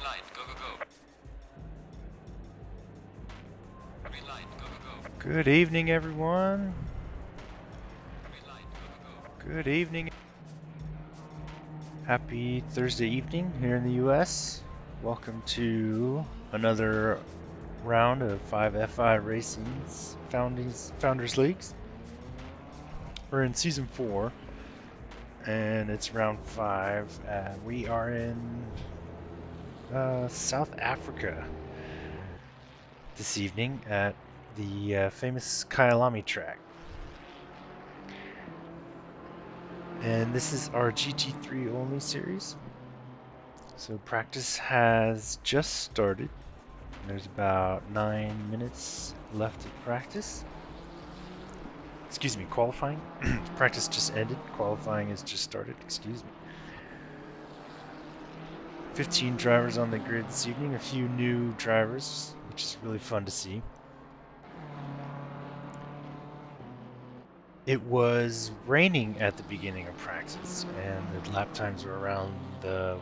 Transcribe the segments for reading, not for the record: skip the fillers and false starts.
light, go, go, go. Green light, go, go, go. Good evening, everyone. Green light, go, go, go. Good evening. Happy Thursday evening here in the U.S. Welcome to another round of 5FI Racing's Founders Leagues. We're in Season 4, and it's Round 5. We are in South Africa this evening at the famous Kyalami track. And this is our GT3 only series. So practice has just started. There's about 9 minutes left of practice. Excuse me, qualifying. Practice just ended. Qualifying has just started. Excuse me. 15 drivers on the grid this evening. A few new drivers, which is really fun to see. It was raining at the beginning of practice, and the lap times were around the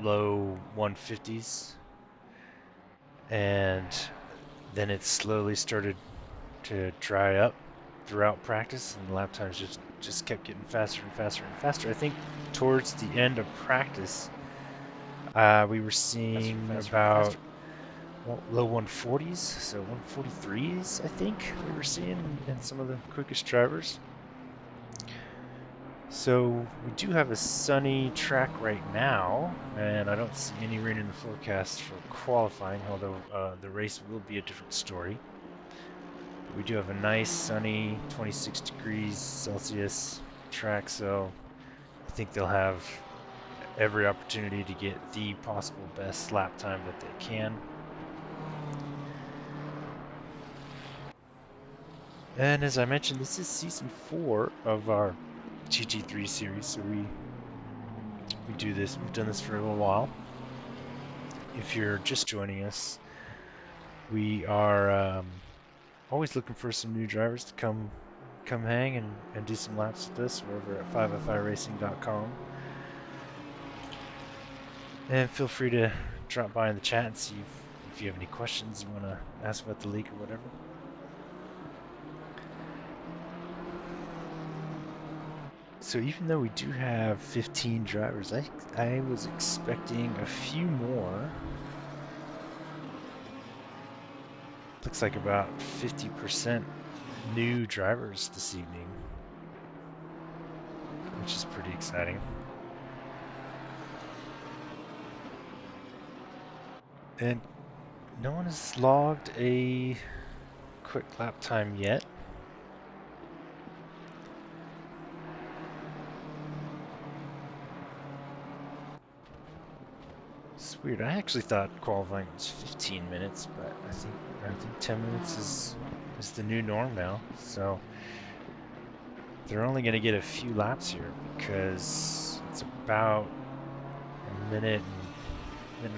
low 150s. And then it slowly started to dry up throughout practice, and the lap times just kept getting faster and faster and faster. I think towards the end of practice, we were seeing about low 140s, so 143s, I think we were seeing in some of the quickest drivers. So we do have a sunny track right now, and I don't see any rain in the forecast for qualifying, although the race will be a different story. But we do have a nice sunny 26 degrees Celsius track, so I think they'll have every opportunity to get the possible best lap time that they can. And as I mentioned, this is season 4 of our GT3 series, so we do this. We've done this for a little while. If you're just joining us, we are always looking for some new drivers to come hang and do some laps with us. We're over at 5firacing.com. And feel free to drop by in the chat and see if you have any questions you want to ask about the league or whatever. So even though we do have 15 drivers, I was expecting a few more. Looks like about 50% new drivers this evening, which is pretty exciting. And no one has logged a quick lap time yet. It's weird. I actually thought qualifying was 15 minutes, but I think 10 minutes is the new norm now. So they're only going to get a few laps here because it's about a minute and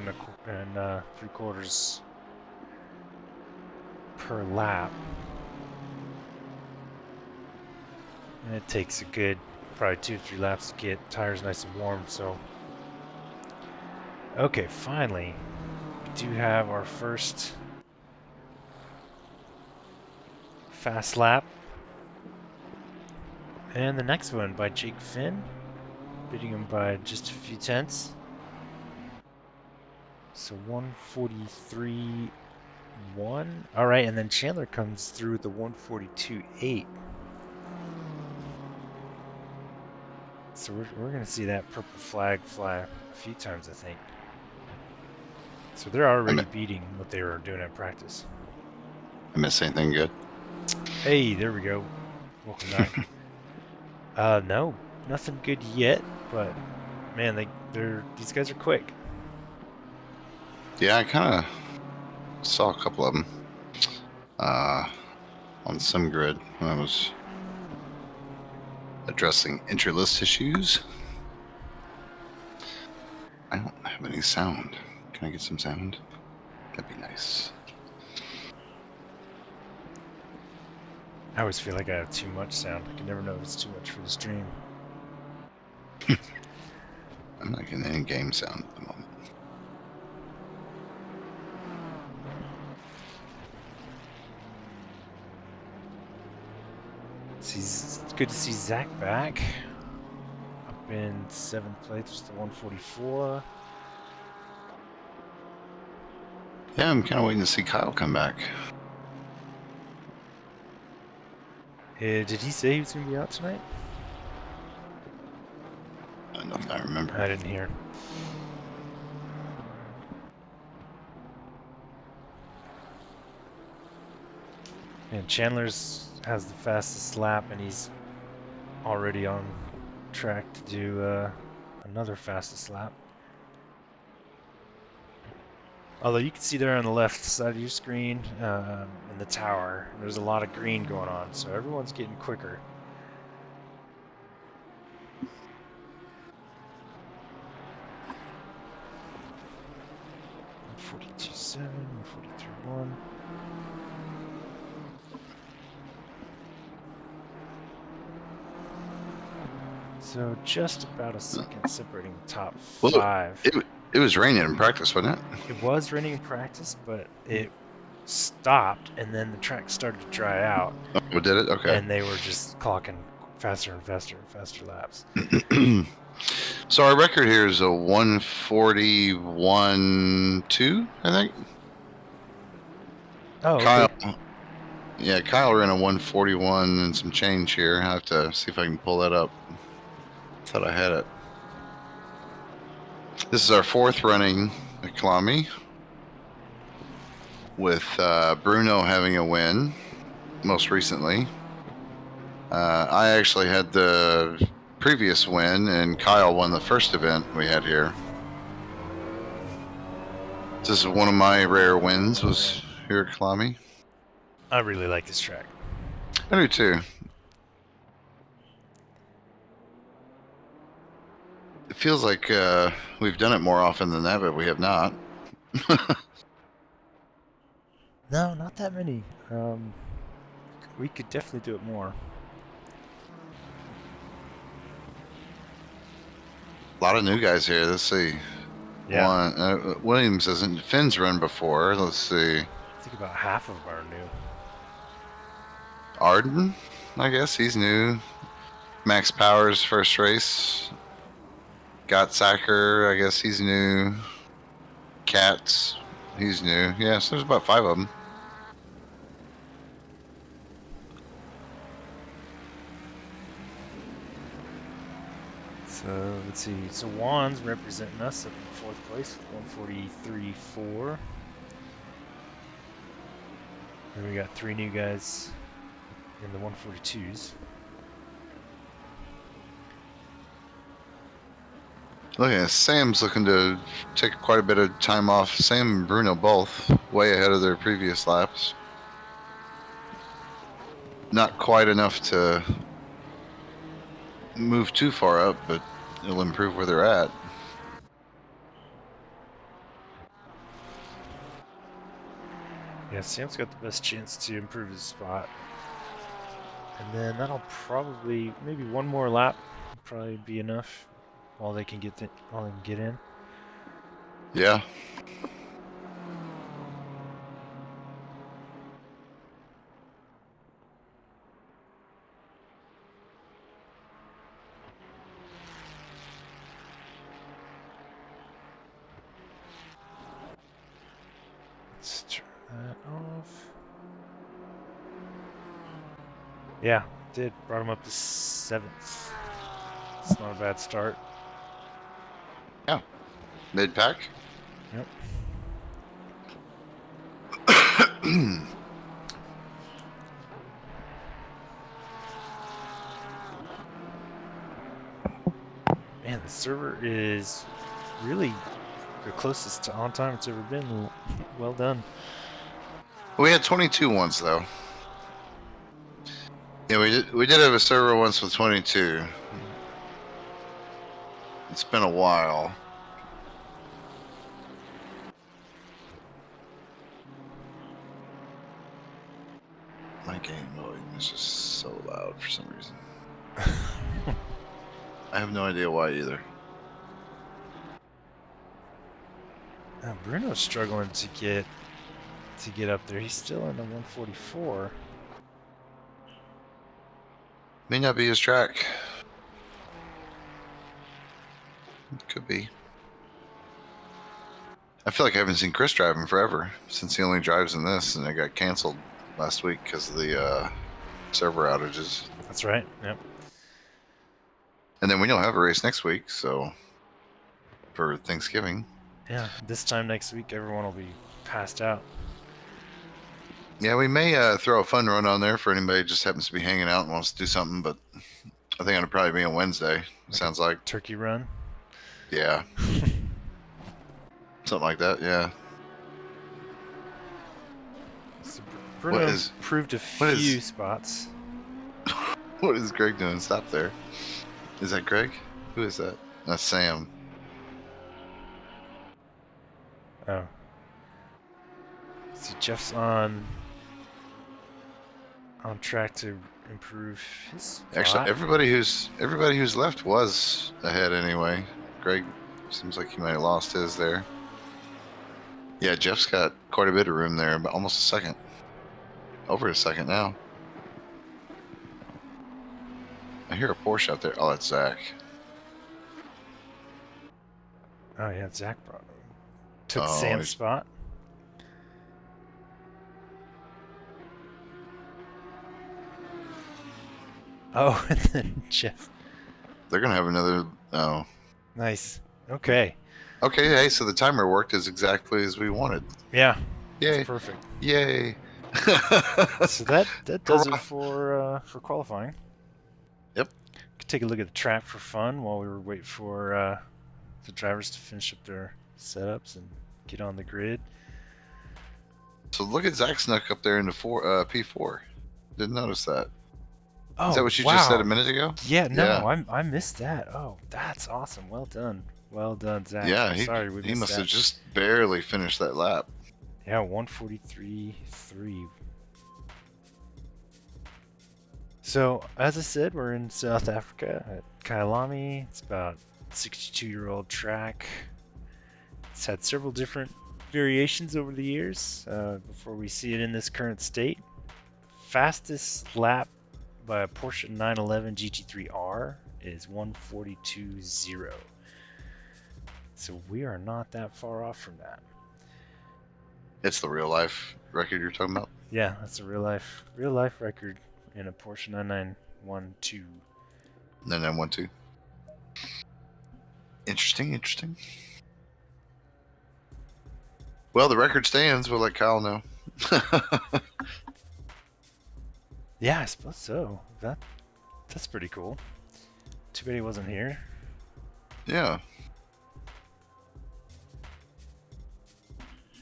3/4 per lap. And it takes a good probably 2 or 3 laps to get tires nice and warm. So okay, finally we do have our first fast lap, and the next one by Jake Finn, beating him by just a few tenths. So 143.1. All right, and then Chandler comes through with the 142.8. So we're going to see that purple flag fly a few times, I think. So they're already beating what they were doing at practice. I miss anything good? Hey, there we go. Welcome back. No, nothing good yet, but man, these guys are quick. Yeah, I kind of saw a couple of them on some grid when I was addressing interlist issues. I don't have any sound. Can I get some sound? That'd be nice. I always feel like I have too much sound. I can never know if it's too much for the stream. I'm not getting any game sound at the moment. good to see Zach back. Up in 7th place with the 144. Yeah, I'm kind of waiting to see Kyle come back. Did he say he was going to be out tonight? Nothing I remember. I didn't hear. And Chandler's has the fastest lap, and he's already on track to do another fastest lap. Although you can see there on the left side of your screen, in the tower, there's a lot of green going on, so everyone's getting quicker. .42.7, 143.1. So just about a second separating the top Well, 5. It was raining in practice, wasn't it? It was raining in practice, but it stopped, and then the track started to dry out, Oh, did it? Okay. and they were just clocking faster and faster and faster laps. So our record here is a 141.2, I think. Oh, Kyle, okay. yeah, Kyle ran a 141 and some change here. I have to see if I can pull that up. Thought I had it. This is our 4th running at Kyalami, with Bruno having a win most recently. I actually had the previous win, and Kyle won the first event we had here. This is one of my rare wins, was here at Kyalami. I really like this track. I do too. It feels like we've done it more often than that, but we have not. No, not that many. We could definitely do it more. A lot of new guys here. Let's see. Yeah. Williams hasn't. Finn's run before. Let's see. I think about half of them are new. Arden, I guess he's new. Max Powers first race. Sacker, I guess he's new. Katz, he's new. Yeah, so there's about 5 of them. So let's see. So Juan's representing us up in 4th place with 143.4. And we got 3 new guys in the 142s. Look at Sam's looking to take quite a bit of time off. Sam and Bruno both way ahead of their previous laps. Not quite enough to move too far up, but it'll improve where they're at. Yeah, Sam's got the best chance to improve his spot. And then that'll probably, maybe one more lap will probably be enough while they can get in. Yeah. Let's turn that off. Yeah, did. Brought him up to 7th. It's not a bad start. Yeah. Mid-pack. Yep. Man, the server is really the closest to on time it's ever been. Well done. We had 22 once though. Yeah, we did have a server once with 22. It's been a while. My game volume is just so loud for some reason. I have no idea why either. Bruno's struggling to get up there. He's still in the 144. May not be his track. It could be. I feel like I haven't seen Chris driving forever since he only drives in this, and it got canceled last week because of the server outages. That's right. Yep. And then we don't have a race next week, so for Thanksgiving. Yeah. This time next week, everyone will be passed out. Yeah, we may throw a fun run on there for anybody who just happens to be hanging out and wants to do something, but I think it'll probably be on Wednesday. Sounds like. Turkey run. Yeah. Something like that, yeah. So Bruno is- proved a what is- few spots. What is Greg doing? Stop there. Is that Greg? Who is that? That's Sam. Oh. See, Jeff's on track to improve his spot. Actually, everybody who's left was ahead anyway. Greg seems like he might have lost his there. Yeah, Jeff's got quite a bit of room there, but almost a second. Over a second now. I hear a Porsche out there. Oh, that's Zach. Oh yeah, Zach took Oh, Sam's he's- spot. Oh, and then Jeff. They're gonna have another. Oh, Nice. Okay. okay. Hey, so the timer worked as exactly as we wanted. Yeah. Yay! That's perfect. Yay! So that does it for qualifying. Yep. Could take a look at the track for fun while we were waiting for the drivers to finish up their setups and get on the grid. So look at Zach snuck up there into P4. Didn't notice that. Oh, Is that what you wow. just said a minute ago? Yeah, no, Yeah. I missed that. Oh, that's awesome. Well done. Well done, Zach. Yeah, Sorry, we he missed must that. have just barely finished that lap. Yeah, 143.3. So, as I said, we're in South Africa at Kyalami. It's about a 62-year-old track. It's had several different variations over the years before we see it in this current state. Fastest lap by a Porsche 911 GT3R is 142.0. So we are not that far off from that. It's the real life record you're talking about. Yeah, that's a real life record in a Porsche 9912. 9912. Interesting. Well, the record stands. We'll let Kyle know. Yeah, I suppose so. That's pretty cool. Too bad he wasn't here. Yeah.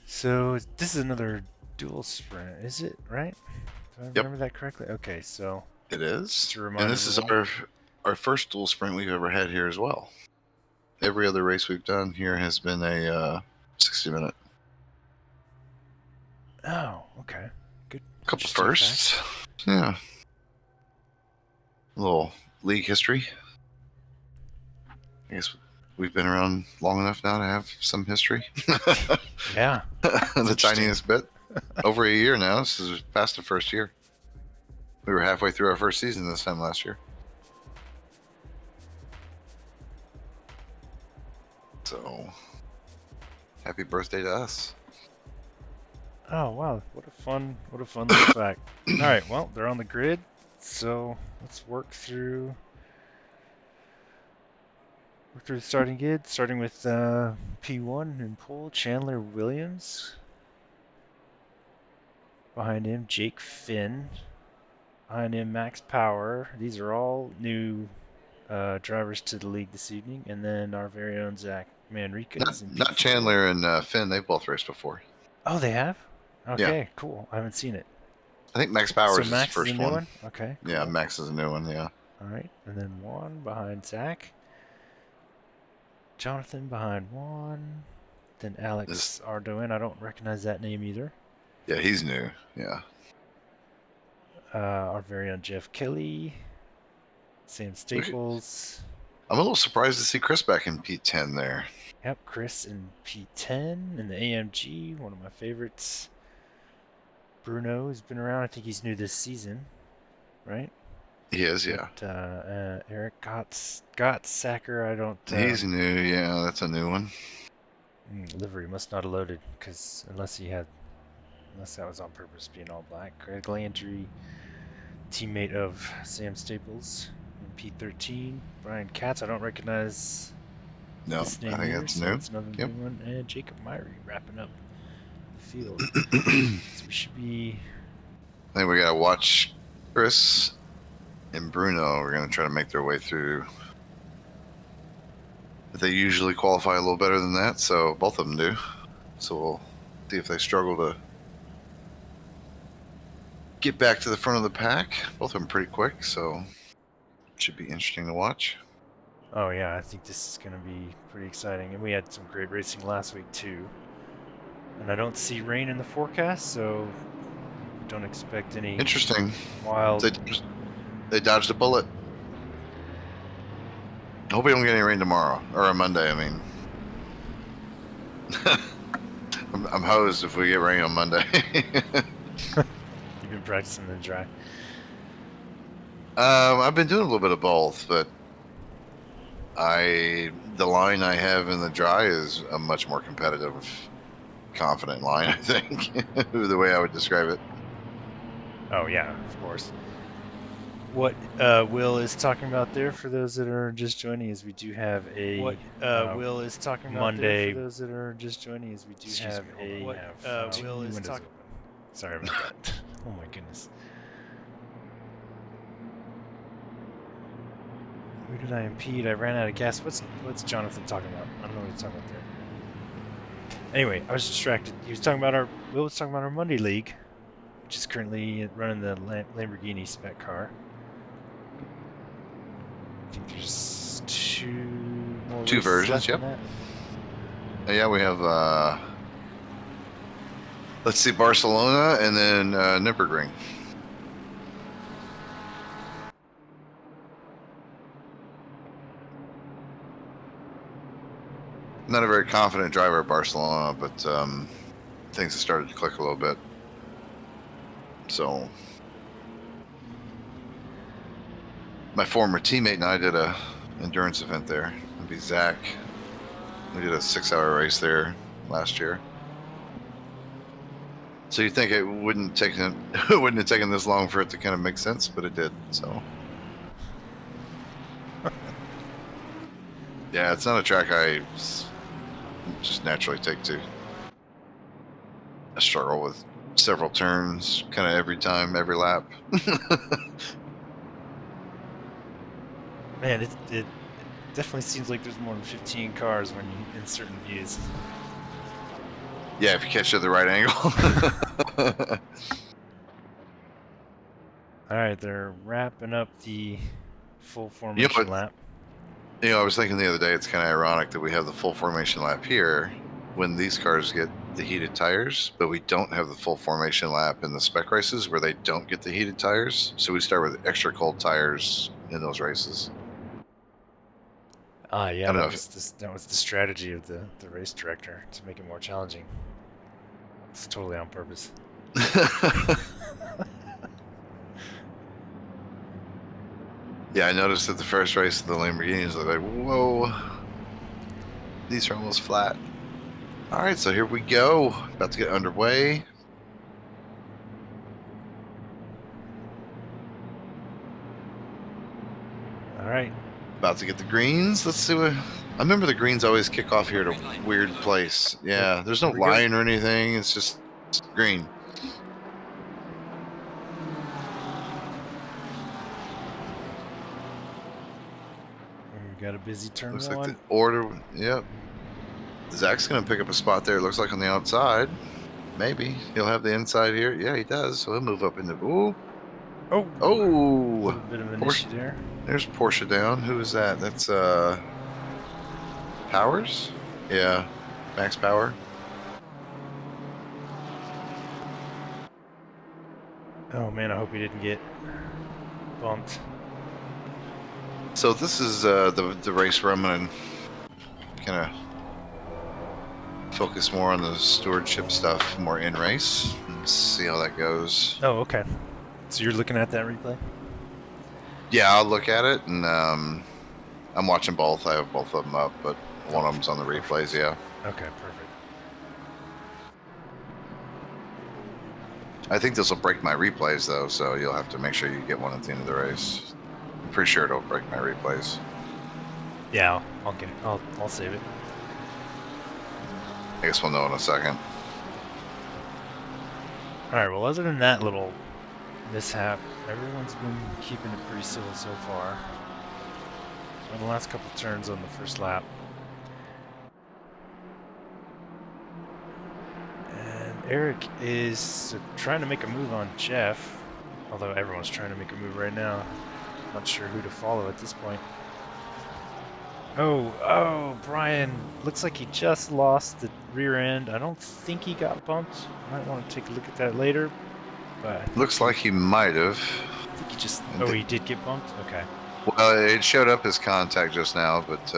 So this is another dual sprint, is it? Right? Do I Yep. remember that correctly? Okay, so It is. Just a reminder And this is everyone. our first dual sprint we've ever had here as well. Every other race we've done here has been a 60-minute. oh, okay, good. Couple Interesting firsts. Yeah. A little league history. I guess we've been around long enough now to have some history. fact. Yeah. The interesting. tiniest bit. Over a year now. This is past the first year. We were halfway through our first season this time last year. So, happy birthday to us. Oh wow, what a fun little fact. All right, well they're on the grid, so let's work through the starting grid, starting with P1 in pole, Chandler Williams. Behind him, Jake Finn. Behind him, Max Power. These are all new drivers to the league this evening, and then our very own Zach Manriquez. in Not P4. Chandler and Finn. They've both raced before. Oh, they have? Okay, cool. I haven't seen it. I think Max Powers So is Max the first is a new one. one? Okay. Yeah, cool. Max is a new one. Yeah. All right, and then Juan behind Zach. Jonathan behind Juan. Then Alex This- Ardoin. I don't recognize that name either. Yeah, he's new. Yeah. Our very own Jeff Kelly. Sam Staples. I'm a little surprised to see Chris back in P10 there. Yep, Chris in P10 in the AMG, one of my favorites. Bruno has been around. I think he's new this season, right? He is, yeah. But, Eric Sacker, I don't. He's new, yeah. That's a new one. Livery must not have loaded, because unless that was on purpose, being all black. Greg Landry, teammate of Sam Staples, MP13. Brian Katz, I don't recognize No, this I name think either, that's so new. that's another Yep. new one. And Jacob Myrie wrapping up the field. So we should be. I think we gotta watch Chris and Bruno. We're gonna try to make their way through. They usually qualify a little better than that, so both of them do. So we'll see if they struggle to get back to the front of the pack. Both of them pretty quick, so it should be interesting to watch. Oh yeah, I think this is going to be pretty exciting. And we had some great racing last week too. And I don't see rain in the forecast, so don't expect any Interesting. wild. They dodged a bullet. I hope we don't get any rain tomorrow or on Monday. I mean, I'm hosed if we get rain on Monday. You've been practicing in the dry. I've been doing a little bit of both, but the line I have in the dry is a much more competitive, confident line. I think the way I would describe it. Oh yeah, of course. What Will is talking about there, for those that are just joining, is we do have a Will is talking about Monday. there, for those that are just joining, is we do have a Will is talking. Sorry about that. Oh my goodness. Who did I impede? I ran out of gas. What's Jonathan talking about? I don't know what he's talking about there. Anyway, I was distracted. Will was talking about our Monday League, which is currently running the Lamborghini spec car. I think there's two versions. Yep. Yeah, we have. Let's see, Barcelona and then Nürburgring. Not a very confident driver at Barcelona, but things have started to click a little bit. So my former teammate and I did a endurance event there. It'd be Zach. We did a 6-hour race there last year. So you'd think it wouldn't have taken this long for it to kind of make sense, but it did. So yeah, it's not a track I just naturally take to. I struggle with several turns, kind of every lap. Man, it definitely seems like there's more than 15 cars when you in certain views. Yeah, if you catch it at the right angle. All right, they're wrapping up the full formation lap. I was thinking the other day, it's kind of ironic that we have the full formation lap here when these cars get the heated tires, but we don't have the full formation lap in the spec races where they don't get the heated tires. So we start with extra cold tires in those races. Yeah, that was the strategy of the race director, to make it more challenging. It's totally on purpose. Yeah, I noticed that the first race of the Lamborghinis, I was like, whoa, these are almost flat. All right, so here we go. About to get underway. All right. About to get the greens. Let's see what... I remember the greens always kick off here at a weird place. Yeah, there's no line or anything. It's just green. We got a busy turn Looks one. like the order... Yep. Zach's going to pick up a spot there. Looks like on the outside. Maybe. He'll have the inside here. Yeah, he does. So he'll move up into... Ooh. Oh! Oh! A little bit of an issue there. There's Porsche down. Who is that? That's Powers? Yeah, Max Power. Oh man, I hope he didn't get bumped. So this is the race where I'm gonna kind of focus more on the stewardship stuff, more in race, and see how that goes. Oh, okay. So you're looking at that replay? Yeah, I'll look at it, and I'm watching both. I have both of them up, but one of them's on the replays. Yeah. Okay, perfect. I think this will break my replays though, so you'll have to make sure you get one at the end of the race. I'm pretty sure it'll break my replays. Yeah, I'll get it. I'll save it. I guess we'll know in a second. All right. Well, other than that little mishap, everyone's been keeping it pretty civil so far. So in the last couple turns on the first lap. And Eric is trying to make a move on Jeff, although everyone's trying to make a move right now. Not sure who to follow at this point. Oh, Brian, looks like he just lost the rear end. I don't think he got bumped. Might want to take a look at that later. But Looks like he might have. I think he just... Oh, he did get bumped? Okay. Well, it showed up as contact just now, but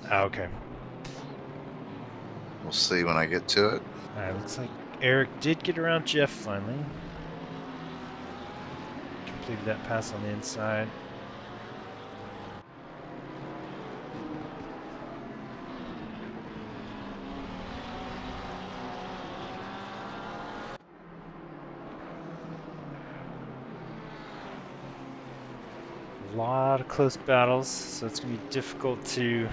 Okay. we'll see when I get to it. Alright, looks like Eric did get around Jeff finally. Completed that pass on the inside. A lot of close battles, so it's going to be difficult to...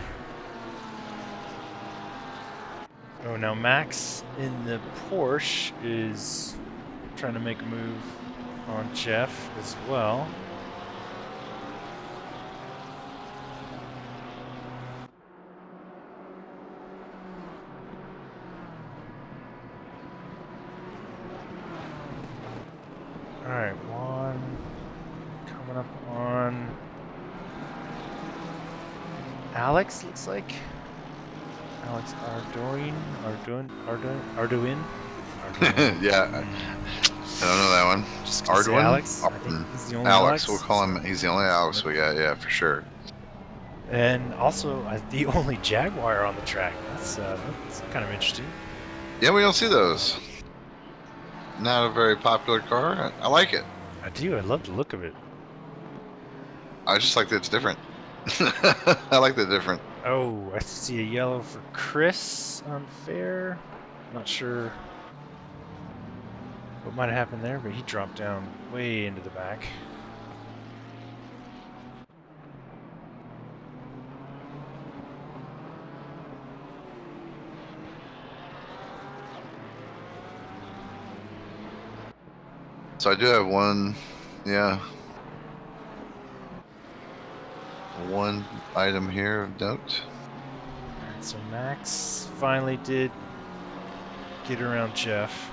Oh, now Max in the Porsche is trying to make a move on Jeff as well. Alright, one coming up on Alex, looks like. Alex Arduin. Yeah, I don't know that one. Just gonna say Arduin? Alex. I think he's the only Alex, we'll call him. He's the only Alex we got. Yeah, for sure. And also the only Jaguar on the track. That's kind of interesting. Yeah, we don't see those. Not a very popular car. I like it. I do. I love the look of it. I just like that it's different. I like the different. Oh, I see a yellow for Chris unfair. Not sure what might have happened there, but he dropped down way into the back. So I do have one, yeah, one item here of note. Alright, so Max finally did get around Jeff.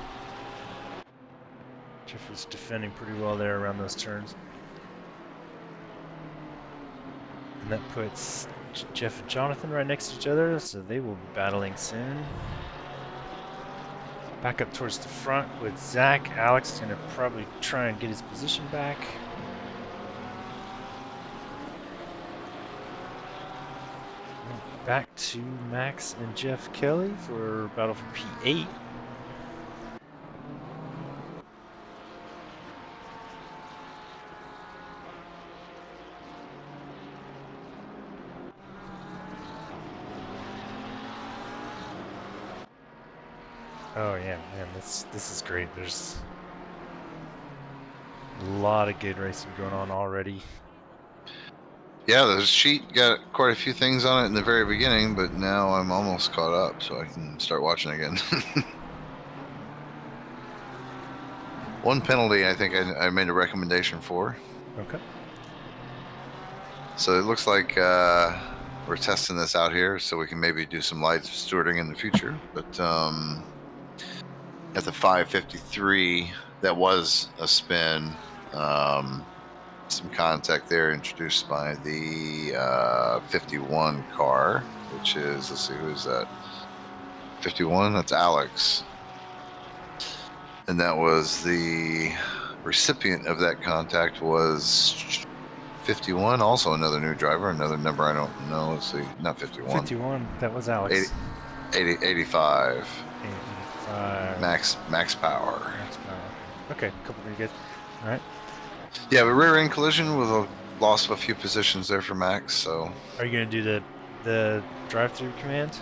Jeff was defending pretty well there around those turns. And that puts Jeff and Jonathan right next to each other, so they will be battling soon. Back up towards the front with Zach. Alex is going to probably try and get his position back. Back to Max and Jeff Kelly for battle for P8. Oh yeah, man, this is great. There's a lot of good racing going on already. Yeah, the sheet got quite a few things on it in the very beginning, but now I'm almost caught up, so I can start watching again. One penalty I think I made a recommendation for. Okay. So it looks like we're testing this out here, so we can maybe do some light stewarding in the future. But at the 553, that was a spin. Some contact there introduced by the 51 car, which is, let's see, who is that? 51, that's Alex. And that was the recipient of that contact was 51, also another new driver, another number I don't know. Let's see, not 51. 51, that was Alex. 85. 85. Max power. Max power. Okay, a couple pretty good. All right. Yeah, but rear end collision with a lost a few positions there for Max, so. Are you gonna do the drive-through command,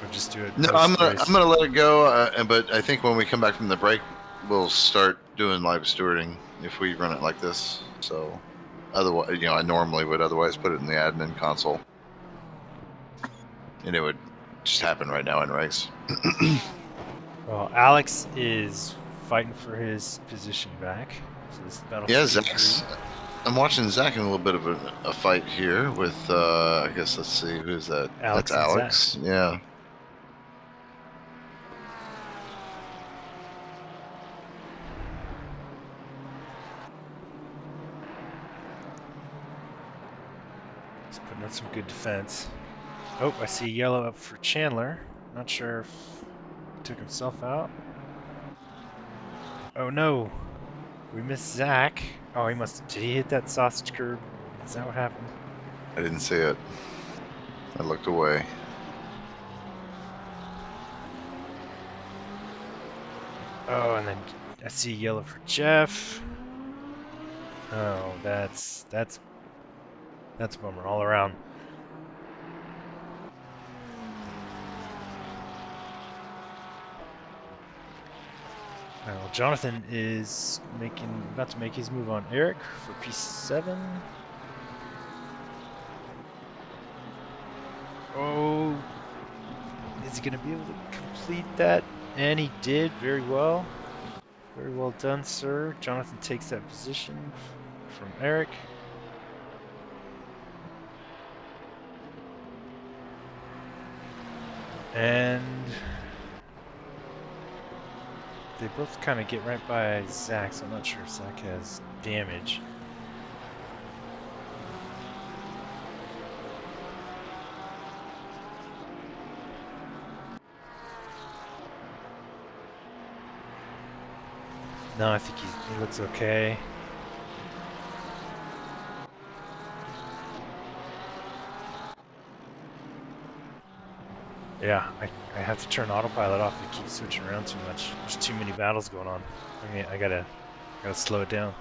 or just do it No, post race? I'm gonna let it go. But I think when we come back from the break, we'll start doing live stewarding if we run it like this. So, otherwise, I normally would otherwise put it in the admin console, and it would just happen right now in race. Well, Alex is fighting for his position back. So this is battle Yeah, 43. Zach's. I'm watching Zach in a little bit of a fight here with. I guess let's see who's that. Alex That's and Alex. Yeah. He's putting on some good defense. Oh, I see yellow up for Chandler. Not sure if he took himself out. Oh no, we missed Zach. Oh, he must. Did he hit that sausage curb? Is that what happened? I didn't see it. I looked away. Oh, and then I see yellow for Jeff. Oh, that's a bummer all around. Well, Jonathan is about to make his move on Eric for P7. Oh, is he going to be able to complete that? And he did very well. Very well done, sir. Jonathan takes that position from Eric. And they both kind of get right by Zach, so I'm not sure if Zach has damage. No, I think he looks okay. Yeah, I have to turn autopilot off to keep switching around too much. There's too many battles going on. I mean, I gotta slow it down.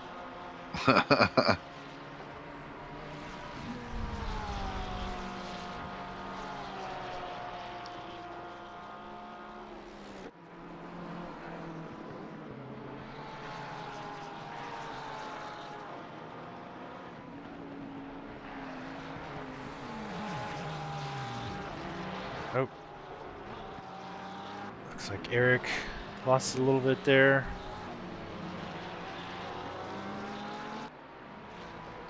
Oh. Looks like Eric lost a little bit there.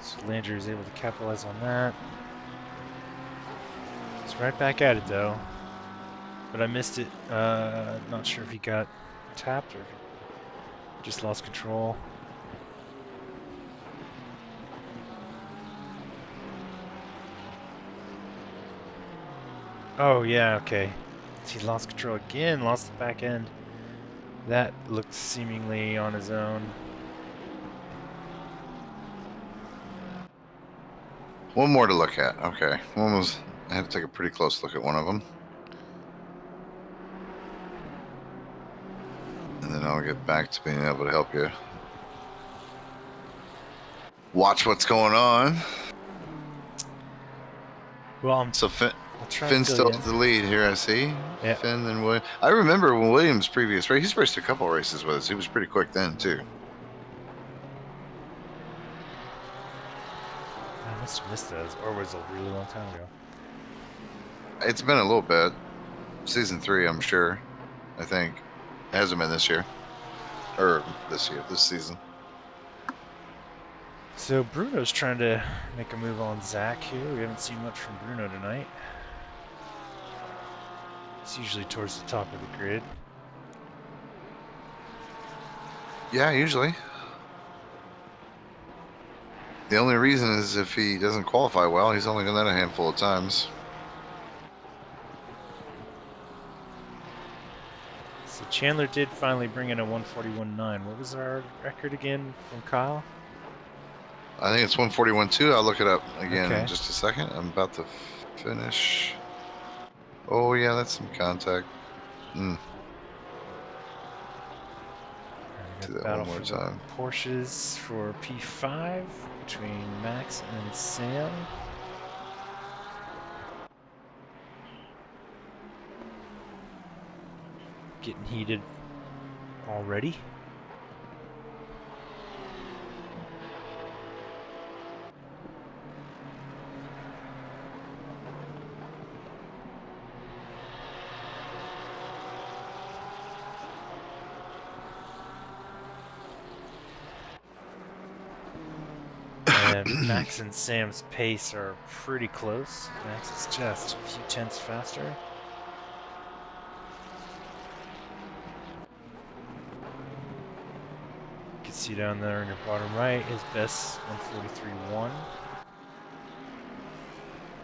So Landry is able to capitalize on that. It's right back at it though. But I missed it. Not sure if he got tapped or just lost control. Oh yeah, okay. He lost control again, lost the back end. That looked seemingly on his own. One more to look at. Okay. I had to take a pretty close look at one of them. And then I'll get back to being able to help you. Watch what's going on. Well, so Finn's still at the lead here, I see. Yeah. Finn and William. I remember when Williams' previous race, he's raced a couple races with us. He was pretty quick then, too. I must have missed those, or was it a really long time ago? It's been a little bit. Season 3, I'm sure. I think. It hasn't been this year. Or this season. So Bruno's trying to make a move on Zach here. We haven't seen much from Bruno tonight. He's usually towards the top of the grid. Yeah, usually. The only reason is if he doesn't qualify well, he's only done that a handful of times. So Chandler did finally bring in a 141.9. What was our record again from Kyle? I think it's 141.2. I'll look it up again Okay. in just a second. I'm about to finish. Oh, yeah, that's some contact. See that battle one more for the time. Porsches for P5 between Max and Sam. Getting heated already. And Max and Sam's pace are pretty close. Max is just a few tenths faster. You can see down there in your bottom right, his best 143.1.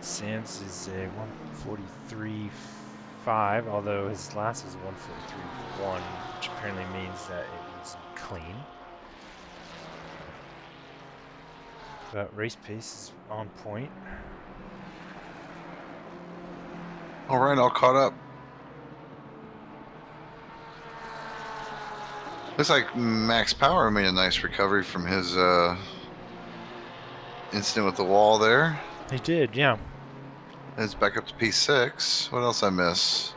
Sam's is a 143.5, although his last was a 143.1, which apparently means that it was clean. But race pace is on point. All right, all caught up. Looks like Max Power made a nice recovery from his incident with the wall there. He did, yeah. It's back up to P6. What else I miss?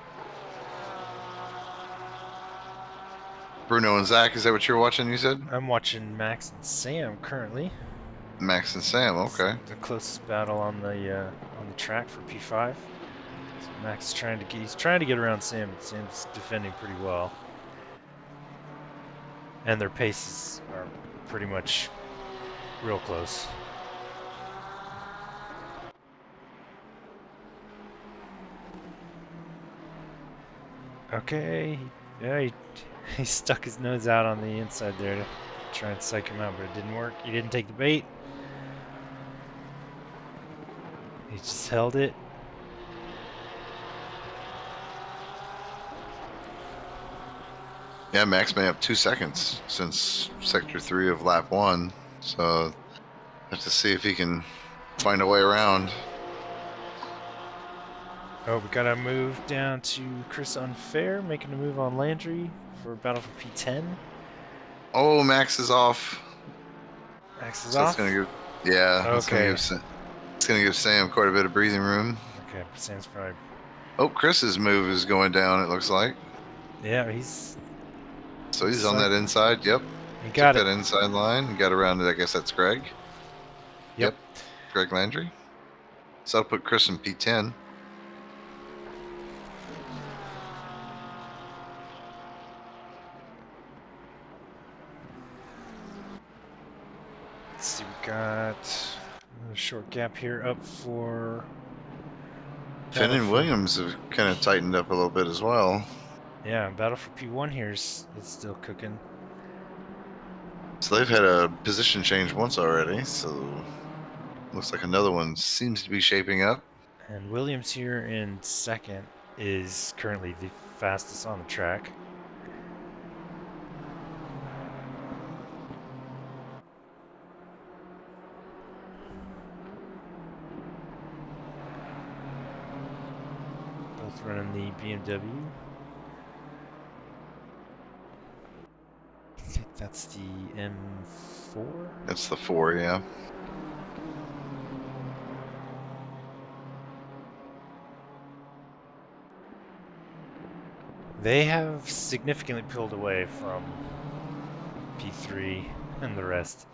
Bruno and Zach, is that what you're watching, you said? I'm watching Max and Sam currently. Max and Sam, okay. It's the closest battle on the track for P5. So Max is trying to get around Sam. Sam's defending pretty well, and their paces are pretty much real close. Okay, yeah, he stuck his nose out on the inside there to try and psych him out, but it didn't work. He didn't take the bait. He just held it. Yeah, Max made up 2 seconds since sector 3 of lap 1. So have to see if he can find a way around. Oh, we gotta move down to Chris Unfair, making a move on Landry for battle for P10. Oh, Max is off. Max is So off. it's gonna give, yeah, Okay. it's gonna give Sam quite a bit of breathing room. Okay, Sam's probably. Oh, Chris's move is going down, it looks like. Yeah, he's. So he's on that inside, yep. He got Took it. that inside line, got around it, I guess that's Greg. Yep. Greg Landry. So I'll put Chris in P10. Let's see, we got a short gap here up for. Finn and Williams have kind of tightened up a little bit as well. Yeah, battle for P1 here is still cooking. So they've had a position change once already, so looks like another one seems to be shaping up. And Williams here in second is currently the fastest on the track. Both running the BMW. I think that's the M4. That's the 4, yeah. They have significantly pulled away from P3 and the rest.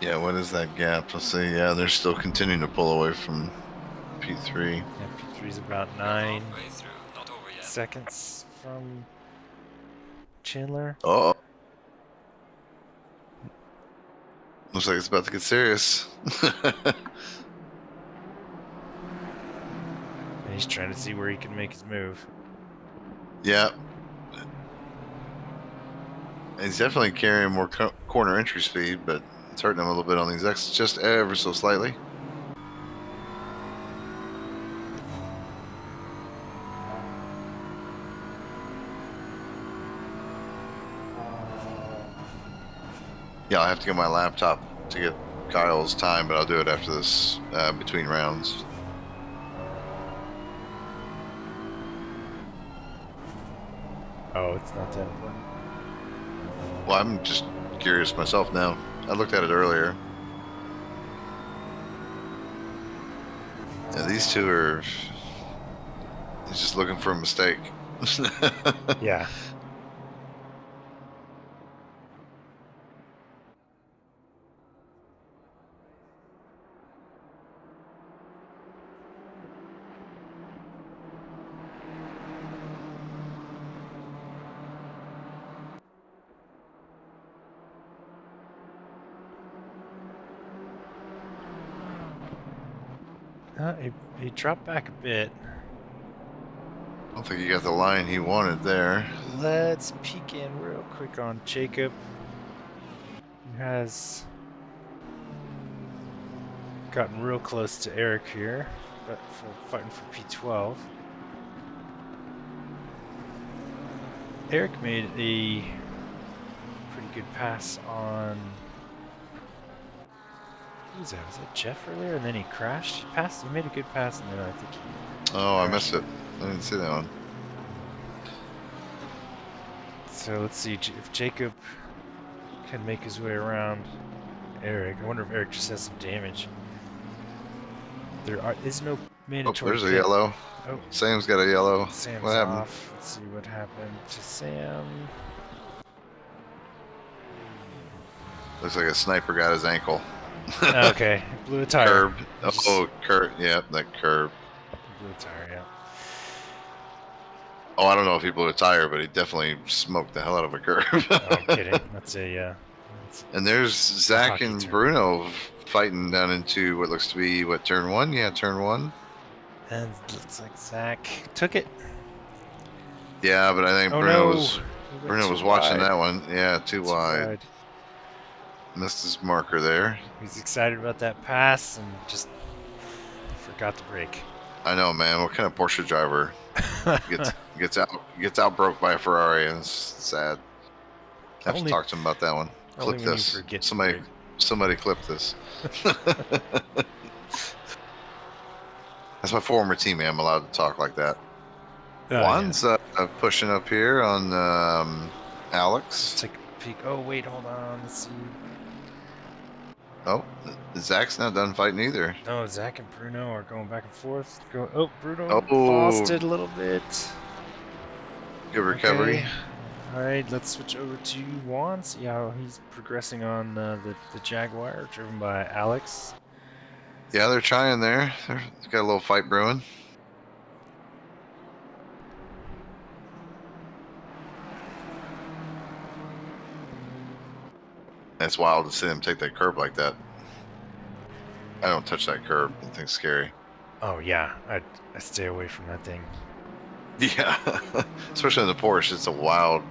Yeah, what is that gap? Let's see. Yeah, they're still continuing to pull away from P3. Yeah, P3 is about We're 9 halfway through, not over yet. seconds from Chandler. Oh. Looks like it's about to get serious. And he's trying to see where he can make his move. Yeah. He's definitely carrying more corner entry speed, but it's hurting him a little bit on these exits, just ever so slightly. Yeah, I'll have to get my laptop to get Kyle's time, but I'll do it after this, between rounds. Oh, it's not that important. Well, I'm just curious myself now. I looked at it earlier. Yeah, these two are just looking for a mistake. Yeah. He dropped back a bit. I don't think he got the line he wanted there. Let's peek in real quick on Jacob, who has gotten real close to Eric here, but fighting for P12. Eric made a pretty good pass on. Who was that? Was that Jeff earlier? And then he crashed. He made a good pass, and then I think he. Oh, I missed it. I didn't see that one. So let's see if Jacob can make his way around Eric. I wonder if Eric just has some damage. There is no mandatory. Oh, there's a pit. yellow. Oh, Sam's got a yellow. Sam's What happened? off. Let's see what happened to Sam. Looks like a sniper got his ankle. Okay, blew a tire. Curb. Oh, curb. Yep, that curb. Blew a tire, yeah. Oh, I don't know if he blew a tire, but he definitely smoked the hell out of a curb. Oh, I'm kidding. That's a, And there's Zach hockey and term. Bruno fighting down into what looks to be, what, turn one? Yeah, turn one. and it looks like Zach took it. Yeah, but I think Oh Bruno no! was He went Bruno too was watching wide. that one. Yeah, too Too wide. Missed his marker there. He's excited about that pass and just forgot to brake. I know, man. What kind of Porsche driver gets out broke by a Ferrari? And it's sad. I have Only- to talk to him about that one. only Clip when you this. forget to Somebody, brake. somebody clip this. That's my former teammate. I'm allowed to talk like that. Oh, Juan's pushing up here on Let's Alex. take a peek. Oh wait, hold on. Let's see. Oh, Zach's not done fighting either. No, Zach and Bruno are going back and forth. Oh, Bruno Oh. lost it a little bit. Good recovery. Okay. All right, let's switch over to Juan. See how he's progressing on the Jaguar, driven by Alex. Yeah, they're trying there. They've got a little fight brewing. It's wild to see them take that curb like that. I don't touch that curb. That thing's scary. Oh yeah, I stay away from that thing. Yeah, especially in the Porsche. It's a wild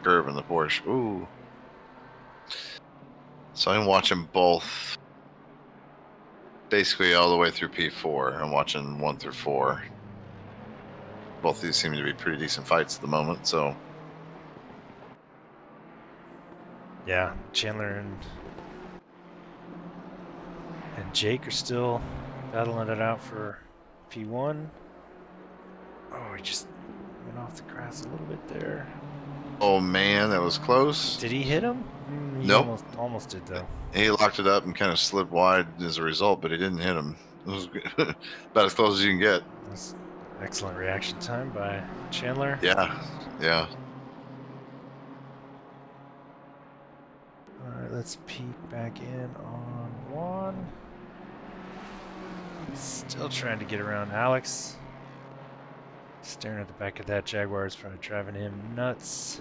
curve in the Porsche. Ooh. So I'm watching both, basically all the way through P4. I'm watching 1 through 4. Both of these seem to be pretty decent fights at the moment. So Yeah, Chandler and Jake are still battling it out for P1. Oh, he just went off the grass a little bit there. oh man, that was close. Did he hit him? He Nope. almost did though. He locked it up and kind of slid wide as a result, but he didn't hit him. It was about as close as you can get. That's excellent reaction time by Chandler. Yeah, yeah. Alright, let's peek back in on Juan. Still trying to get around Alex. Staring at the back of that Jaguar is probably driving him nuts.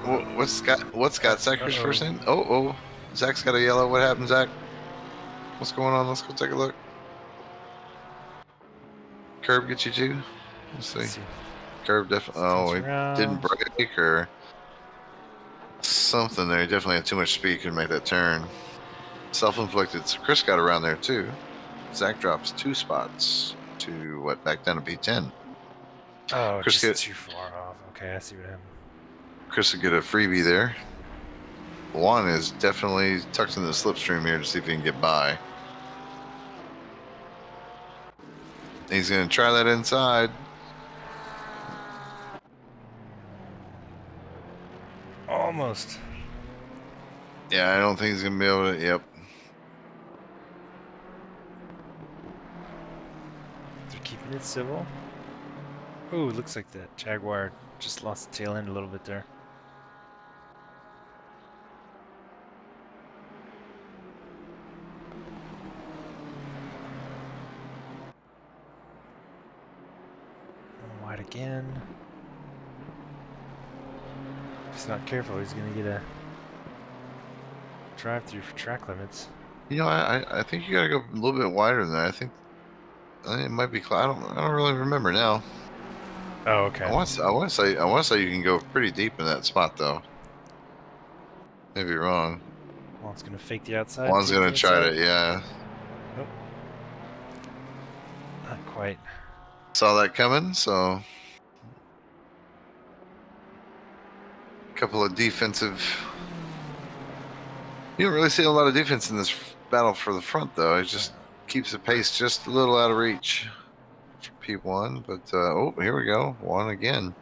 What's Scott Zach's Uh-oh. first name? Oh, Zach's got a yellow. What happened, Zach? What's going on? Let's go take a look. Curb get you too? Let's see. Curb definitely. Oh, he didn't brake or something there. He definitely had too much speed. Couldn't make that turn. Self-inflicted. So Chris got around there too. Zach drops 2 spots to what? Back down to P10. Oh, Chris just too far off. Okay, I see what happened. Chris would get a freebie there. Juan is definitely tucked in the slipstream here to see if he can get by. He's going to try that inside. Almost. Yeah, I don't think he's going to be able to. Yep. They're keeping it civil. Ooh, looks like that Jaguar just lost the tail end a little bit there. Wide again. If he's not careful, he's gonna get a drive-through for track limits. You know, I think you got to go a little bit wider than that. I think it might be. I don't really remember now. Oh, okay. I want to say you can go pretty deep in that spot though. Maybe wrong. Juan's gonna fake the outside. Juan's take gonna the try inside. to, yeah. Nope. Not quite. Saw that coming, so a couple of defensive. You don't really see a lot of defense in this battle for the front, though. It just keeps the pace just a little out of reach for P1. But oh, here we go, one again.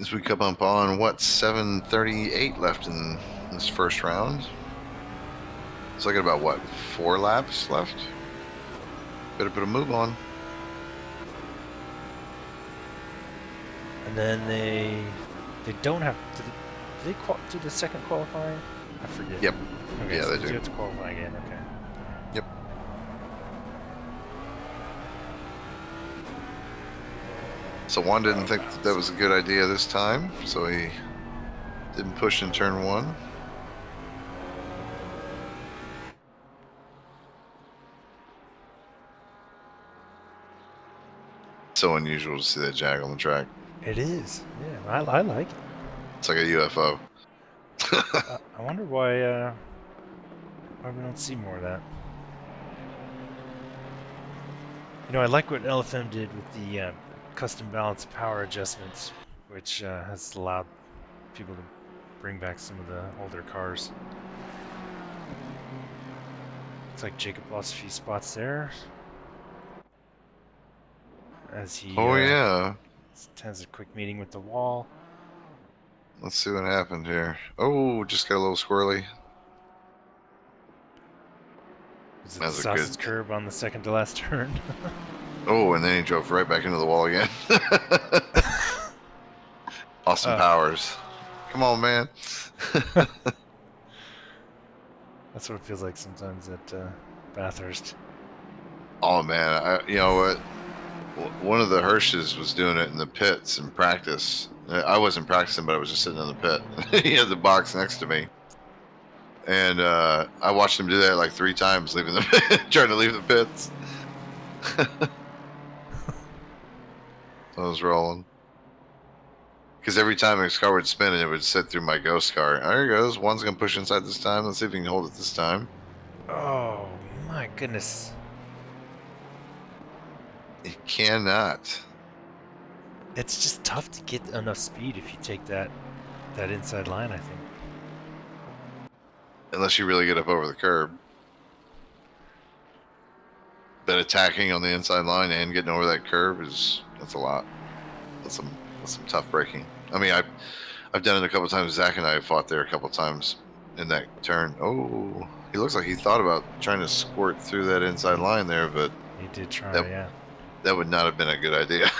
As we come up on what 7:38 left in this first round. It's like about what 4 laps left. Better put a move on. And then they don't have to. Do they do the second qualifying? I forget. Yep. Okay, Yeah, so they do. have to qualify again. Okay. Yep. So Juan didn't think that was a good idea this time, so he didn't push in turn 1. So unusual to see that Jag on the track. It is. Yeah, I like it. It's like a UFO. I wonder why we don't see more of that. You know, I like what LFM did with the custom balance power adjustments, which has allowed people to bring back some of the older cars. Looks like Jacob lost a few spots there. As he yeah. has a quick meeting with the wall. Let's see what happened here. Oh, just got a little squirrely. Was it the sausage curb on the second to last turn? Oh, and then he drove right back into the wall again. Austin Powers. Come on, man. That's what it feels like sometimes at Bathurst. Oh, man. You know what? One of the Hirsches was doing it in the pits in practice. I wasn't practicing, but I was just sitting in the pit. He had the box next to me. And I watched him do that like 3 times, leaving the trying to leave the pits. I was rolling. Because every time his car would spin, it would sit through my ghost car. There he goes. One's going to push inside this time. Let's see if he can hold it this time. Oh, my goodness. He cannot. It's just tough to get enough speed if you take that inside line, I think. Unless you really get up over the curb. But attacking on the inside line and getting over that curb that's a lot. That's some tough braking. I mean, I've done it a couple times. Zach and I have fought there a couple times in that turn. Oh, he looks like he thought about trying to squirt through that inside line there, but he did try. Yeah, that would not have been a good idea.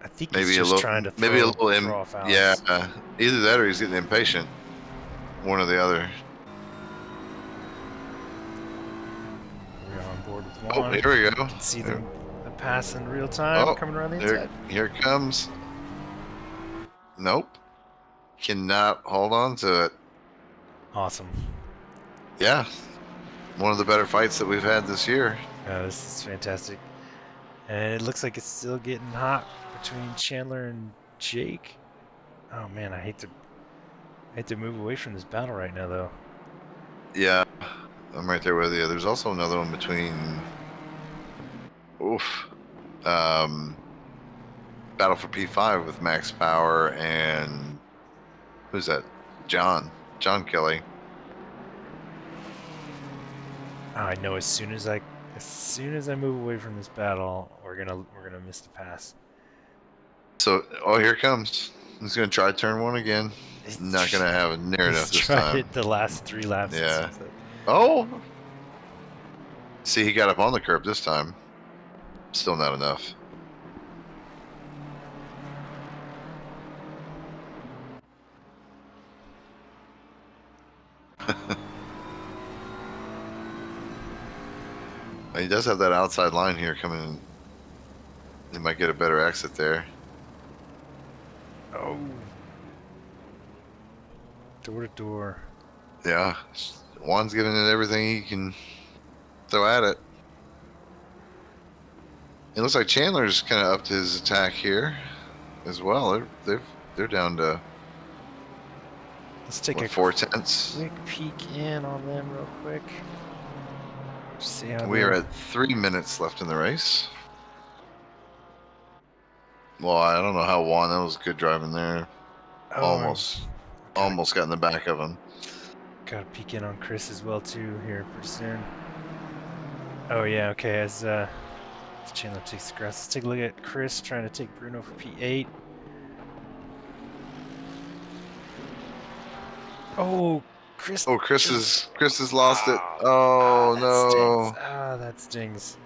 I think maybe he's just trying to throw off Alex. Yeah, either that or he's getting impatient. One or the other. We're on board with one. Oh, here we go. You can see the pass in real time coming around the inside. Here it comes. Nope. Cannot hold on to it. Awesome. Yeah. One of the better fights that we've had this year. This is fantastic. And it looks like it's still getting hot between Chandler and Jake. Oh man, I hate to move away from this battle right now though. Yeah, I'm right there with you. There's also another one between. Oh, Battle for P5 with Max Power and who's that? John Kelly. I know as soon as I move away from this battle, we're gonna miss the pass. So, here it comes. He's gonna try turn 1 again. Not gonna have it near enough this tried time. it the last 3 laps. Yeah. It seems like. Oh. See, he got up on the curb this time. Still not enough. He does have that outside line here coming in. He might get a better exit there. Oh. Door to door. Yeah. Juan's giving it everything he can throw at it. It looks like Chandler's kind of upped his attack here as well. They're down to Let's take a 4/10. quick peek in on them real quick. See how We are at 3 minutes left in the race. Well, I don't know how Juan, that was good driving there. Almost got in the back of him. Gotta peek in on Chris as well too here pretty soon. Oh yeah, okay, as Chandler takes the grass. Let's take a look at Chris trying to take Bruno for P8. Oh, Chris. Oh, Chris has lost it. Oh, that no. Stings. That stings.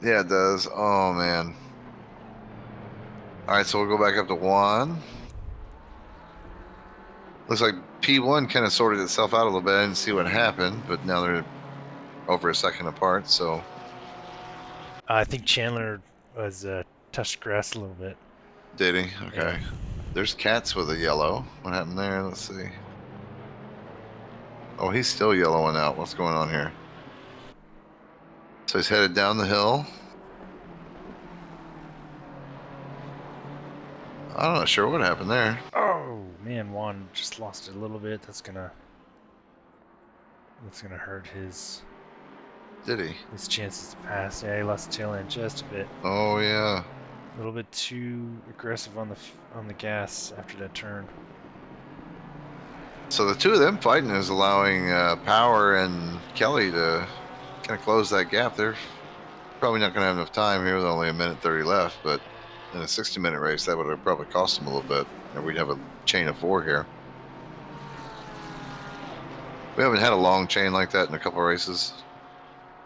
Yeah, it does. Oh, man. All right, so we'll go back up to 1. Looks like P1 kind of sorted itself out a little bit. I didn't see what happened, but now they're over a second apart, so. I think Chandler was touched grass a little bit. Did he? Okay. Yeah. There's Cats with a yellow. What happened there? Let's see. Oh, he's still yellowing out. What's going on here? So he's headed down the hill. I'm not sure what happened there. Oh man, Juan just lost it a little bit. That's gonna hurt his chances to pass. Yeah, he lost the tail end just a bit. Oh yeah. A little bit too aggressive on the gas after that turn. So the two of them fighting is allowing Power and Kelly to kind of close that gap. They're probably not going to have enough time here with only 1:30 left, but in a 60-minute race, that would have probably cost them a little bit. And we'd have a chain of 4 here. We haven't had a long chain like that in a couple of races.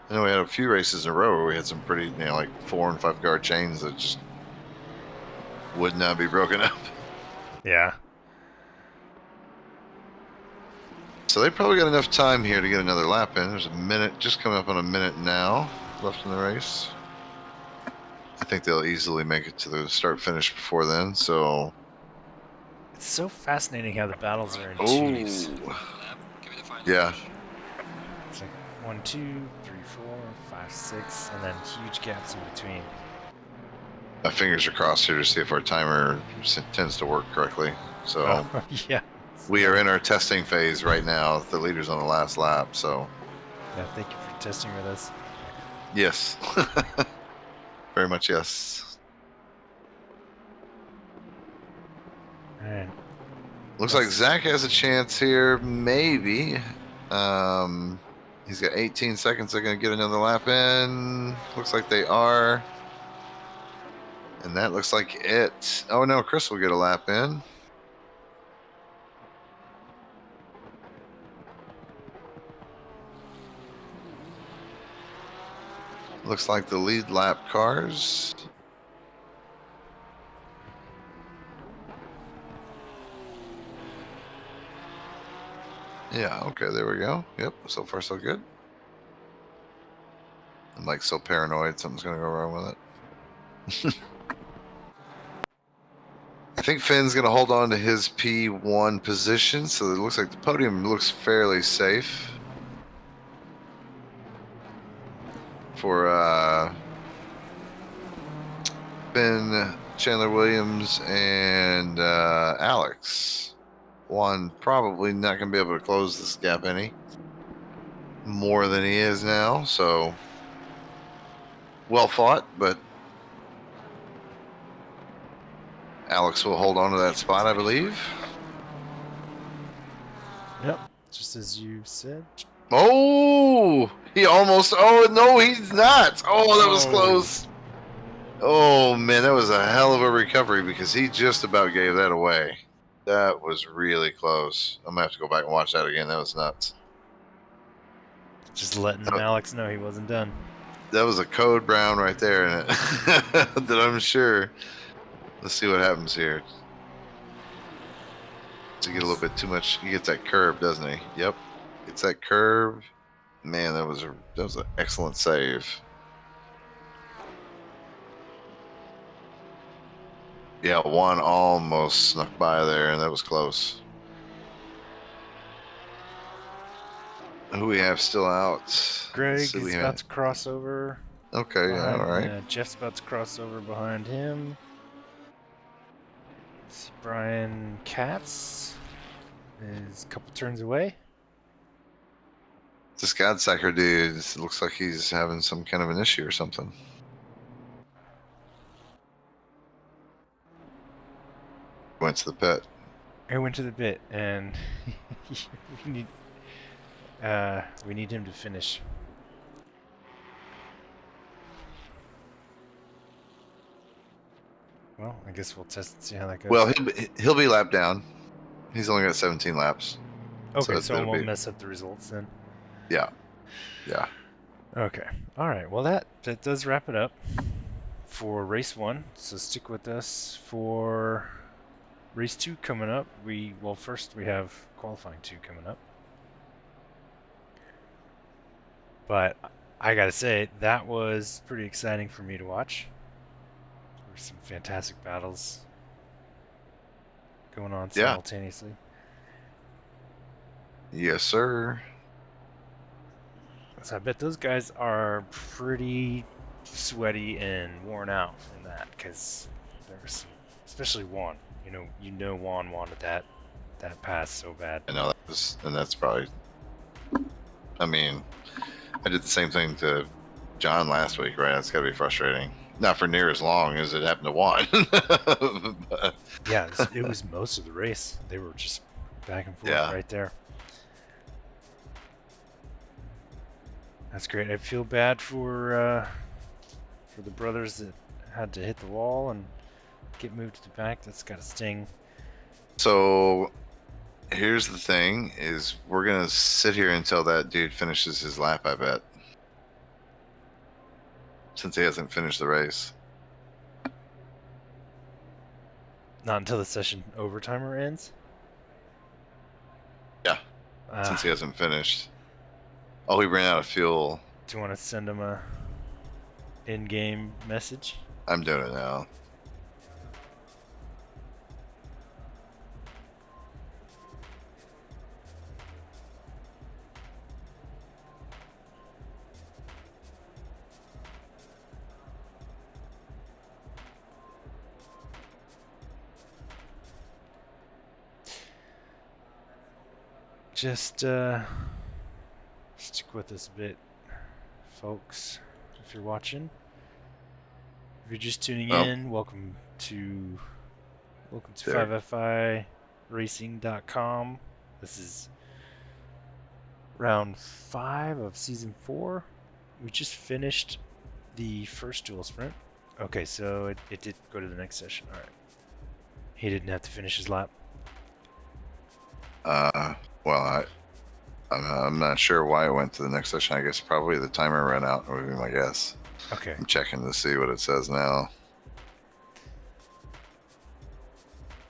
I know we had a few races in a row where we had some pretty, like 4 and 5 guard chains that just would not be broken up. Yeah. So they probably got enough time here to get another lap in. There's a minute, just coming up on a minute now left in the race. I think they'll easily make it to the start-finish before then, so. It's so fascinating how the battles are in Oh. twos. Yeah. It's like 1, 2, 3, 4, 5, 6, and then huge gaps in between. My fingers are crossed here to see if our timer tends to work correctly. So Yeah. we are in our testing phase right now. The leader's on the last lap, so. Yeah, thank you for testing with us. Yes. Very much yes. Alright. Looks like Zach has a chance here, maybe. He's got 18 seconds. They're going to get another lap in. Looks like they are. And that looks like it. Oh, no, Chris will get a lap in. Looks like the lead lap cars. Yeah, okay, there we go. Yep, so far so good. I'm like so paranoid something's going to go wrong with it. I think Finn's going to hold on to his P1 position, so it looks like the podium looks fairly safe for Finn, Chandler Williams, and Alex. Juan probably not going to be able to close this gap any more than he is now, so well fought, but Alex will hold on to that spot, I believe. Yep, just as you said. Oh, he almost. Oh no, he's not. Oh, that was close. Oh man, that was a hell of a recovery because he just about gave that away. That was really close. I'm gonna have to go back and watch that again. That was nuts. Just letting Alex know he wasn't done. That was a code brown right there in it. That I'm sure. Let's see what happens here. Does he get a little bit too much? He gets that curve, doesn't he? Yep, gets that curve. Man, that was an excellent save. Yeah, one almost snuck by there, and that was close. Who we have still out? Greg is about to cross over. Okay, yeah, all right. Jeff's about to cross over behind him. See, Brian Katz is a couple turns away. This Godsacker dude looks like he's having some kind of an issue or something. Went to the pit. I went to the pit, and we need him to finish. Well, I guess we'll test and see how that goes. Well, he'll be lapped down. He's only got 17 laps. Okay, so it won't mess up the results then. Yeah. Yeah. Okay. All right. Well, that does wrap it up for race 1. So stick with us for race 2 coming up. First we have qualifying 2 coming up. But I gotta say, that was pretty exciting for me to watch. There were some fantastic battles going on simultaneously. Yes, sir. So I bet those guys are pretty sweaty and worn out from that, because there was some, especially Juan. You know Juan wanted that pass so bad. I know that's probably. I mean, I did the same thing to John last week, right? That's got to be frustrating. Not for near as long as it happened to Juan. But, yeah, it was most of the race. They were just back and forth right there. That's great. I feel bad for the brothers that had to hit the wall and get moved to the back. That's got to sting. So here's the thing: is we're gonna sit here until that dude finishes his lap. I bet, since he hasn't finished the race. Not until the session overtimer ends. Yeah, since he hasn't finished. Oh, he ran out of fuel. Do you want to send him a in-game message? I'm doing it now. Just stick with us a bit, folks. If you're watching, if you're just tuning in, welcome to 5FIRacing.com. This is round 5 of season 4. We just finished the first dual sprint. Okay, so it did go to the next session. All right. He didn't have to finish his lap. Well, I'm not sure why it went to the next session. I guess probably the timer ran out, would be my guess. Okay. I'm checking to see what it says now.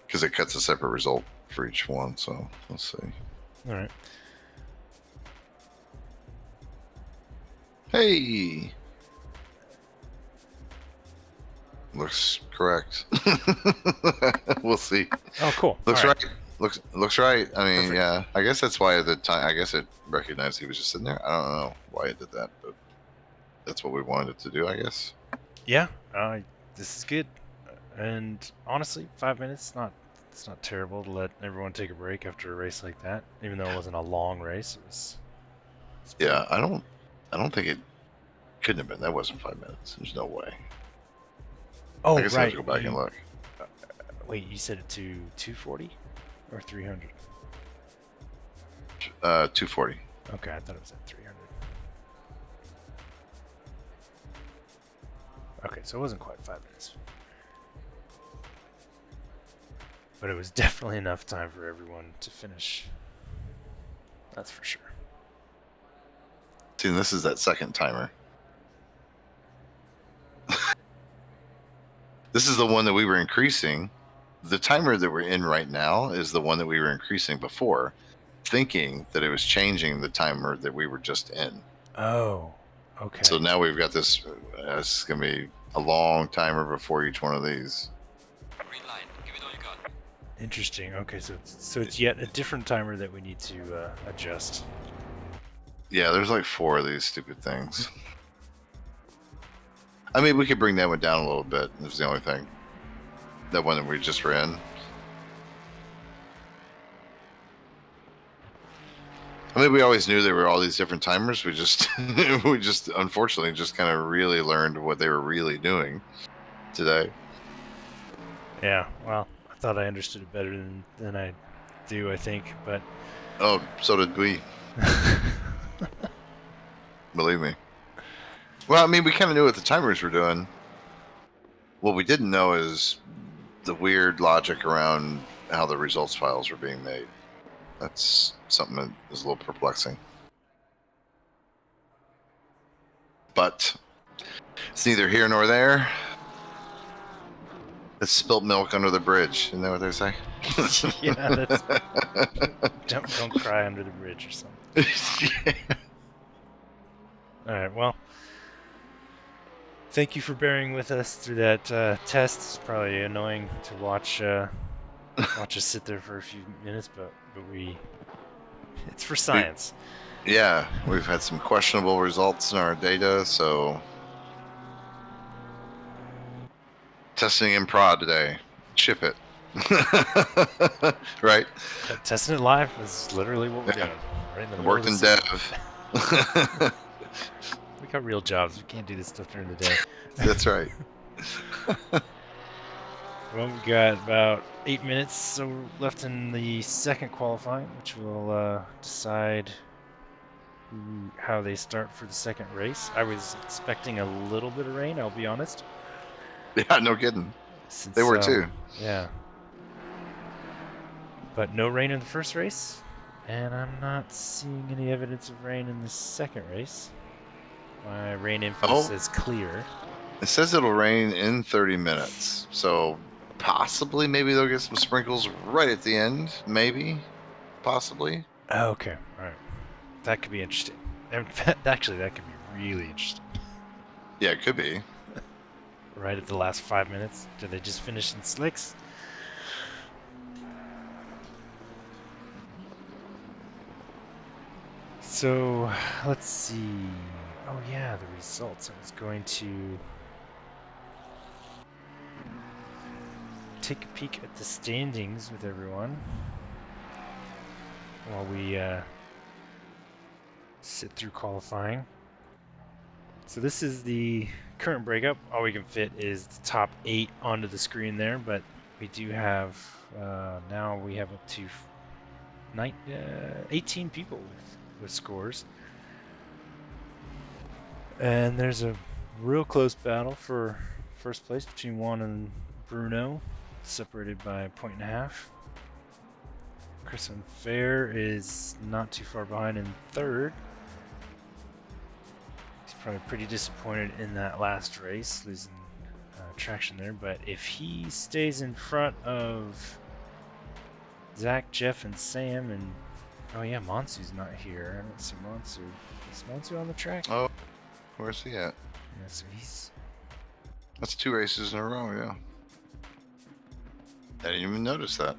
Because it cuts a separate result for each one, so let's see. All right. Hey! Looks correct. We'll see. Oh, cool. Looks right. Looks right. I mean, Perfect. yeah. I guess that's why at the time. I guess it recognized he was just sitting there. I don't know why it did that, but that's what we wanted it to do, I guess. Yeah. This is good. And honestly, 5 minutes, it's not terrible to let everyone take a break after a race like that. Even though it wasn't a long race, it was. Yeah, I don't think it couldn't have been. That wasn't 5 minutes. There's no way. Oh, I guess right. I have to go back and look. Wait, you set it to 240 or 300? 240. Okay, I thought it was at 300. Okay, so it wasn't quite 5 minutes. But it was definitely enough time for everyone to finish. That's for sure. See, this is that second timer. This is the one that we were increasing. The timer that we're in right now is the one that we were increasing before, thinking that it was changing the timer that we were just in. Oh, okay. So now we've got this. It's going to be a long timer before each one of these. Green light. Give it all you got. Interesting. Okay, so it's yet a different timer that we need to adjust. Yeah, there's like 4 of these stupid things. I mean, we could bring that one down a little bit. That's the only thing. That one that we just ran. I mean, we always knew there were all these different timers. We just, unfortunately just kind of really learned what they were really doing today. Yeah. Well, I thought I understood it better than I do. I think, but. Oh, so did we. Believe me. Well, I mean, we kind of knew what the timers were doing. What we didn't know is the weird logic around how the results files were being made. That's something that is a little perplexing. But it's neither here nor there. It's spilt milk under the bridge. Isn't that what they say? Yeah, that's. Don't cry under the bridge or something. Yeah. All right. Well, thank you for bearing with us through that test. It's probably annoying to watch us sit there for a few minutes, but it's for science. Yeah, we've had some questionable results in our data, so testing in prod today. Ship it. Right? Testing it live is literally what we're Yeah. doing. Right in the I middle worked of in the dev. We got real jobs. We can't do this stuff during the day. That's right. Well, we got about 8 minutes left in the second qualifying, which will decide how they start for the second race. I was expecting a little bit of rain, I'll be honest. Yeah, no kidding. Since, They were too. Yeah. But no rain in the first race, and I'm not seeing any evidence of rain in the second race. My rain info says clear. It says it'll rain in 30 minutes. So possibly maybe they'll get some sprinkles right at the end. Maybe. Possibly. Oh, okay. All right. That could be interesting. Actually, that could be really interesting. Yeah, it could be. Right at the last 5 minutes. Did they just finish in slicks? So, let's see. Oh yeah, the results. I was going to take a peek at the standings with everyone while we sit through qualifying. So this is the current breakup. All we can fit is the top 8 onto the screen there, but we do have now we have up to 18 people with scores. And there's a real close battle for first place between Juan and Bruno, separated by 1.5. Chris Unfair is not too far behind in third. He's probably pretty disappointed in that last race, losing traction there. But if he stays in front of Zach, Jeff, and Sam, and oh yeah, Monsu's not here. I don't see Monsu. Is Monsu on the track? Oh, where's he at? Yeah, so he's. That's 2 races in a row, yeah. I didn't even notice that.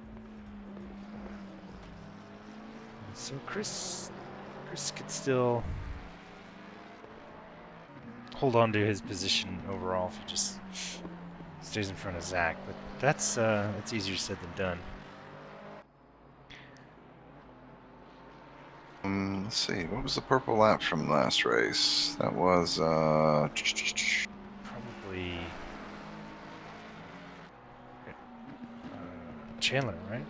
So Chris could still hold on to his position overall if he just stays in front of Zach, but that's easier said than done. Let's see. What was the purple lap from last race? That was Probably Chandler, right?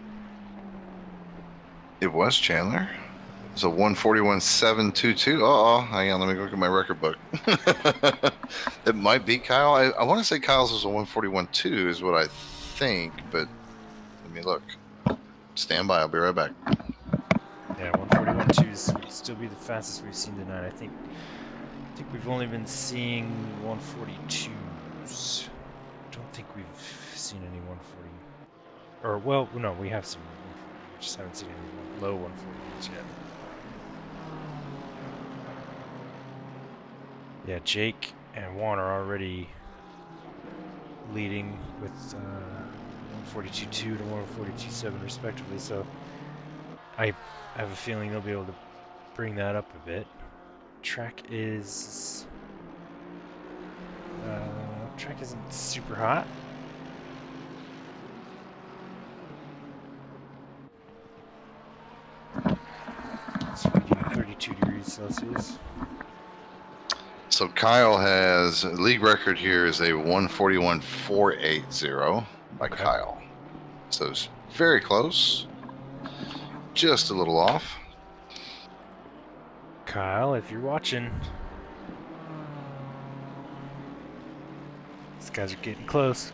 It was Chandler. It's a 141.722. Uh-oh. Hang on, let me look at my record book. It might be Kyle. I want to say Kyle's was a 141.2 is what I think, but let me look. Stand by. I'll be right back. Yeah, 141.2s would still be the fastest we've seen tonight. I think we've only been seeing 142s. Don't think we've seen any 140. Or, well, no, we have seen 140. We just haven't seen any low 140s yet. Yeah, Jake and Juan are already leading with 142.2 to 142.7 respectively, so I have a feeling they'll be able to bring that up a bit. Track isn't super hot. It's reading 32 degrees Celsius. So Kyle has league record here is a 141.480 by Okay. Kyle. So it's very close. Just a little off. Kyle, if you're watching, these guys are getting close.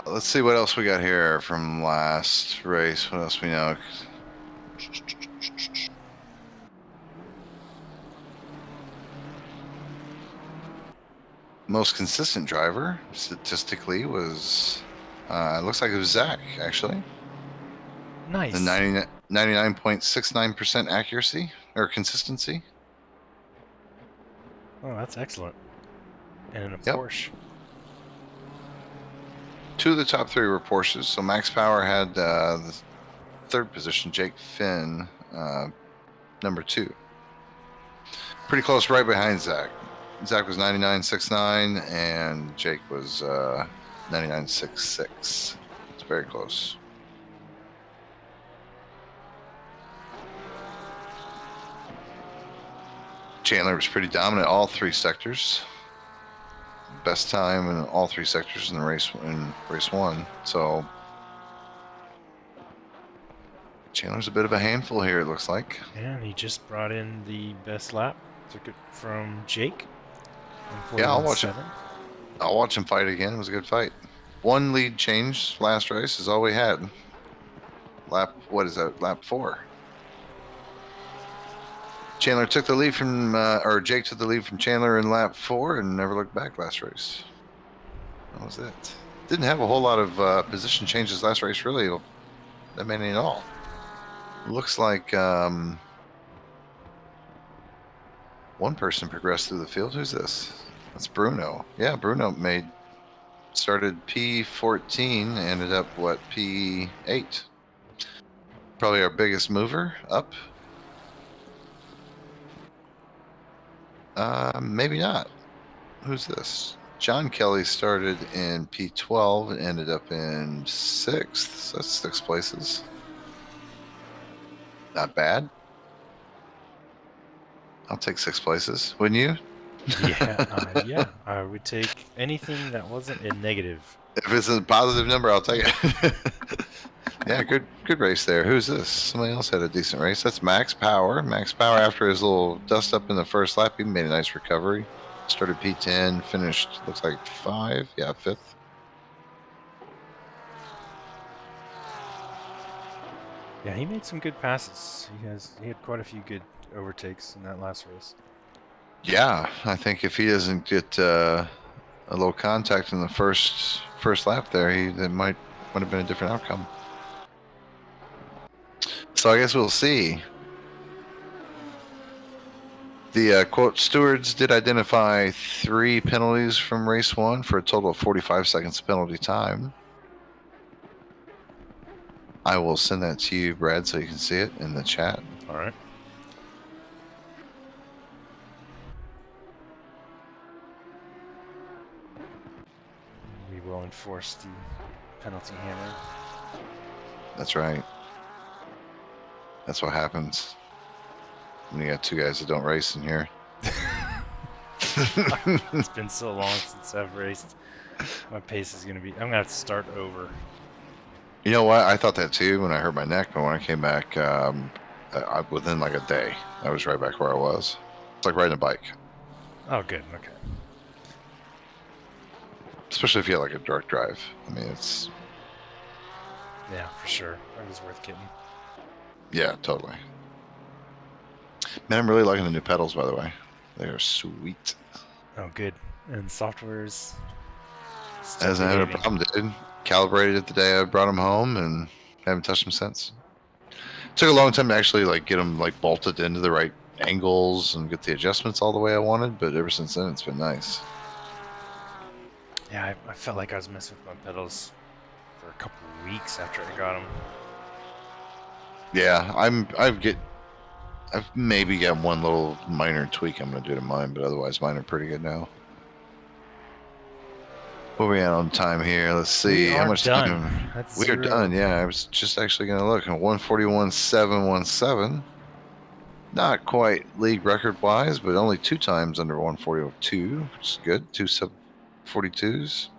Let's see what else we got here from last race. What else we know? Most consistent driver statistically was looks like it was Zach, actually. Nice. The 99.69% accuracy or consistency. Oh, that's excellent. And in a Yep. Porsche. Two of the top three were Porsches. So Max Power had the third position, Jake Finn, number 2. Pretty close, right behind Zach. Zach was 99.69 and Jake was 99.66. It's very close. Chandler was pretty dominant all 3 sectors. Best time in all 3 sectors in race 1. So Chandler's a bit of a handful here, it looks like. And he just brought in the best lap. Took it from Jake. Yeah, I'll watch it. 141.7. I'll watch him fight again. It was a good fight. 1 lead change last race is all we had. Lap 4. Chandler took the lead from, or Jake took the lead from Chandler in lap 4 and never looked back last race. That was it. Didn't have a whole lot of position changes last race, really. That many at all. Looks like one person progressed through the field. Who's this? That's Bruno. Yeah, Bruno started P14, ended up, P8. Probably our biggest mover up. Maybe not. Who's this? John Kelly started in P12 and ended up in 6th. So that's 6 places. Not bad. I'll take 6 places. Wouldn't you? Yeah, I would take anything that wasn't a negative. If it's a positive number, I'll take it. Yeah, good race there. Who's this? Somebody else had a decent race. That's Max Power. Max Power, after his little dust up in the first lap, he made a nice recovery. Started P10, finished, looks like 5. Yeah, 5th. Yeah, he made some good passes. He had quite a few good overtakes in that last race. Yeah, I think if he doesn't get a little contact in the first lap there, that might have been a different outcome. So I guess we'll see. The quote stewards did identify 3 penalties from race 1 for a total of 45 seconds of penalty time. I will send that to you, Brad, so you can see it in the chat. All right. We will enforce the penalty hammer. That's right. That's what happens when you got 2 guys that don't race in here. It's been so long since I've raced. My pace is gonna be. I'm gonna have to start over. You know what? I thought that too when I hurt my neck, but when I came back, within like a day, I was right back where I was. It's like riding a bike, Oh, good. Okay. especially if you have like a direct drive. I mean, it's Yeah, for sure. It was worth getting. yeah, totally. Man, I'm really liking the new pedals, by the way. They are sweet. Oh, good. And software's still Hasn't had a behaving. problem, dude. Calibrated it the day I brought them home, and haven't touched them since. Took a long time to actually like get them like bolted into the right angles and get the adjustments all the way I wanted, but ever since then it's been nice. Yeah, I felt like I was messing with my pedals for a couple of weeks after I got them. Yeah, I've maybe got one little minor tweak I'm gonna do to mine, but otherwise mine are pretty good now. Where are we at on time here? Let's see. We How are much done. time? That's We are 0. done. Yeah, I was just actually gonna look at 141.717. Not quite league record wise, but only 2 times under 142, which is good. 2 sub 42s.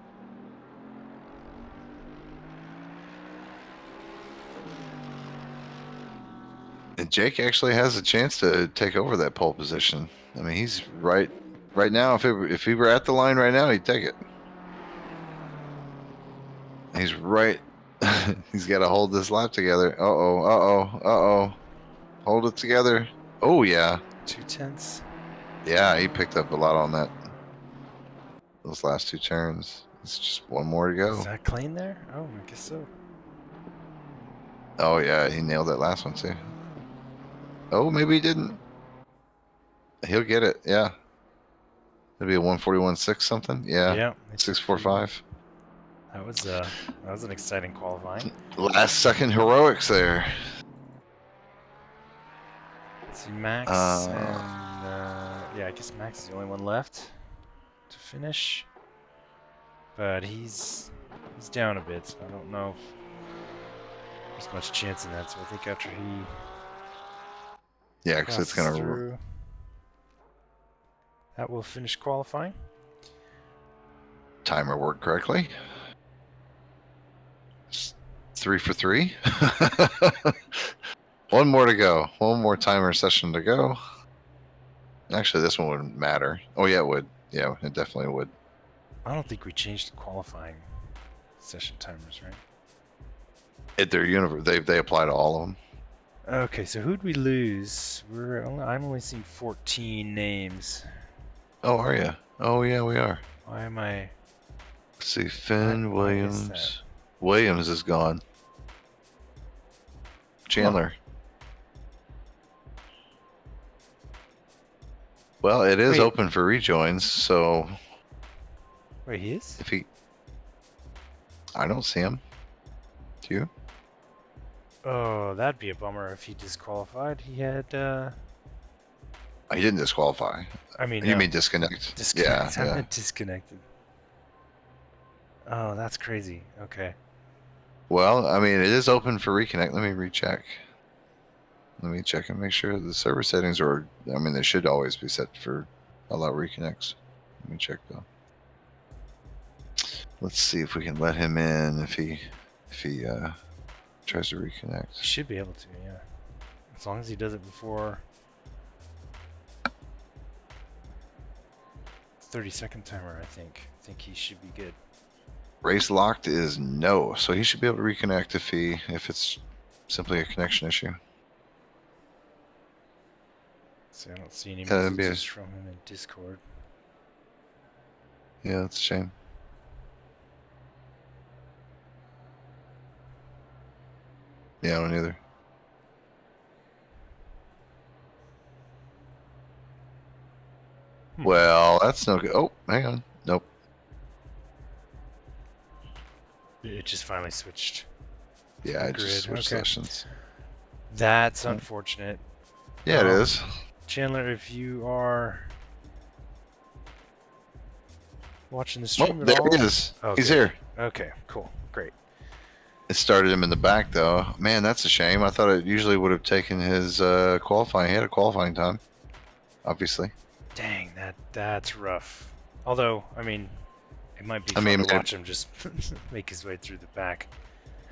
And Jake actually has a chance to take over that pole position. I mean, he's right now. If he were at the line right now, he'd take it. He's right. He's got to hold this lap together. Uh-oh. Hold it together. Oh, yeah. 2/10. Yeah, he picked up a lot on that. Those last 2 turns. It's just one more to go. Is that clean there? Oh, I guess so. Oh, yeah, he nailed that last one, too. Oh, maybe he didn't. He'll get it, yeah. It'll be a 141.6 something. Yeah, Yeah. 645. That was an exciting qualifying. Last second heroics there. See Max and yeah, I guess Max is the only one left to finish, but he's down a bit. So I don't know if there's much chance in that. So I think after he Yeah, because it's crosses gonna. through, that will finish qualifying. Timer work correctly. 3 for 3. One more to go. One more timer session to go. Actually, this one wouldn't matter. Oh yeah, it would. Yeah, it definitely would. I don't think we changed the qualifying session timers, right? At their universe, they apply to all of them. Okay, so who'd we lose? I'm only seeing 14 names. Oh, are you? Oh yeah, we are. Why am I? Let's see, Finn Why is Williams. that? Williams is gone. Chandler. Well, it is Wait. open for rejoins, so Wait, he is? if he, I don't see him. Do you? Oh, that'd be a bummer if he disqualified. He had, He didn't disqualify. I mean, You no, mean disconnect? disconnect. I Yeah. meant disconnected. Oh, that's crazy. Okay. Well, I mean, it is open for reconnect. Let me recheck. Let me check and make sure the server settings are. I mean, they should always be set for allow reconnects. Let me check though. Let's see if we can let him in if he tries to reconnect. He should be able to, yeah. As long as he does it before 30-second timer, I think. I think he should be good. Race locked is no, so he should be able to reconnect if it's simply a connection issue. See, I don't see any that'd be messages from him in Discord. Yeah, that's a shame. Yeah, I don't either. Well, that's no good. Oh, hang on. Nope. It just finally switched. Yeah, I Grid, just switched okay. sessions. That's unfortunate. Yeah, it is. Chandler, if you are watching the Oh, stream at there all. he is. Oh, He's good. here. Okay, cool. Great. It started him in the back, though. Man, that's a shame. I thought it usually would have taken his qualifying. He had a qualifying time, obviously. Dang, that's rough. Although, I mean, it might be I fun mean, to watch him just make his way through the back.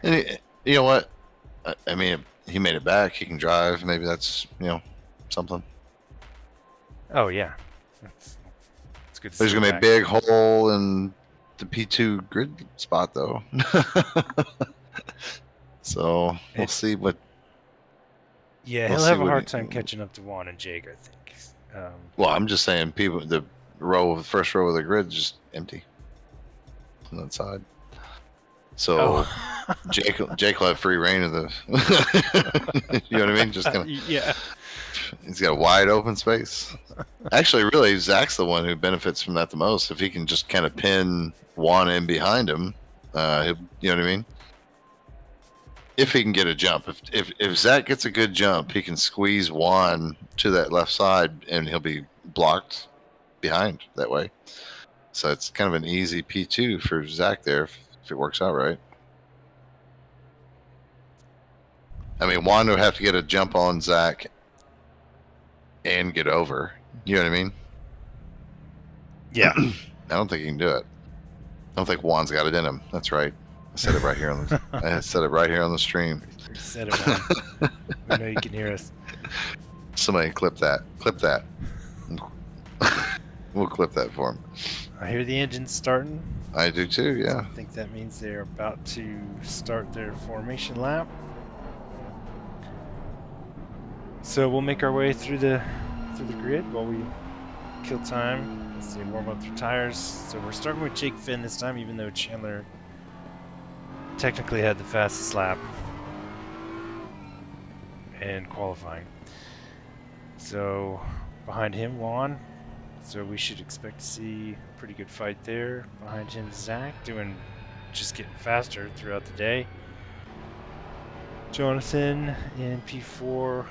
And you know what? I mean, he made it back. He can drive. Maybe that's something. Oh yeah, it's good to There's see him gonna be a back. big hole in the P2 grid spot though. So we'll see what. Yeah, We'll he'll see have a what hard he- time catching up to Juan and Jake, I think. Well, I'm just saying, people, the first row of the grid is just empty on that side. So Jake will have free reign of the. You know what I mean? Just kind of. yeah. He's got a wide open space. Actually, really, Zach's the one who benefits from that the most. If he can just kind of pin Juan in behind him, you know what I mean? If he can get a jump, if Zach gets a good jump, he can squeeze Juan to that left side, and he'll be blocked behind that way. So it's kind of an easy P2 for Zach there if it works out right. I mean, Juan would have to get a jump on Zach and get over. You know what I mean? Yeah. I don't think he can do it. I don't think Juan's got it in him. That's right. I said it right here on the. I said it right here on the stream. We said it, Juan. We know you can hear us. Somebody clip that. Clip that. We'll clip that for him. I hear the engines starting. I do too. Yeah. I think that means they're about to start their formation lap. So we'll make our way through the grid while we kill time. Let's see, warm up their tires. So we're starting with Jake Finn this time, even though Chandler technically had the fastest lap in qualifying. So behind him, Juan. So we should expect to see a pretty good fight there. Behind him, Zach, just getting faster throughout the day. Jonathan in P4.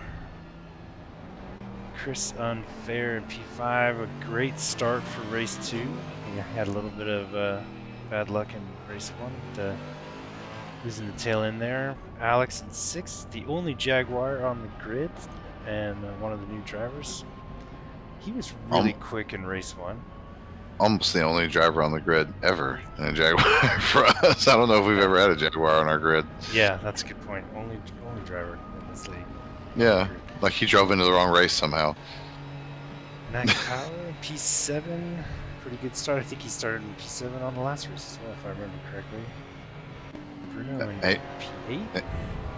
Chris Unfair in P5. A great start for race 2. He had a little bit of bad luck in race 1, losing the tail end there. Alex in 6th, the only Jaguar on the grid, and one of the new drivers. He was really quick in race 1. Almost the only driver on the grid ever in a Jaguar for us. I don't know if we've ever had a Jaguar on our grid. Yeah, that's a good point. Only driver in this league. Yeah, like he drove into the wrong race somehow. Max Power in P7. Pretty good start. I think he started in P7 on the last race as well, if I remember correctly. Bruno in P8.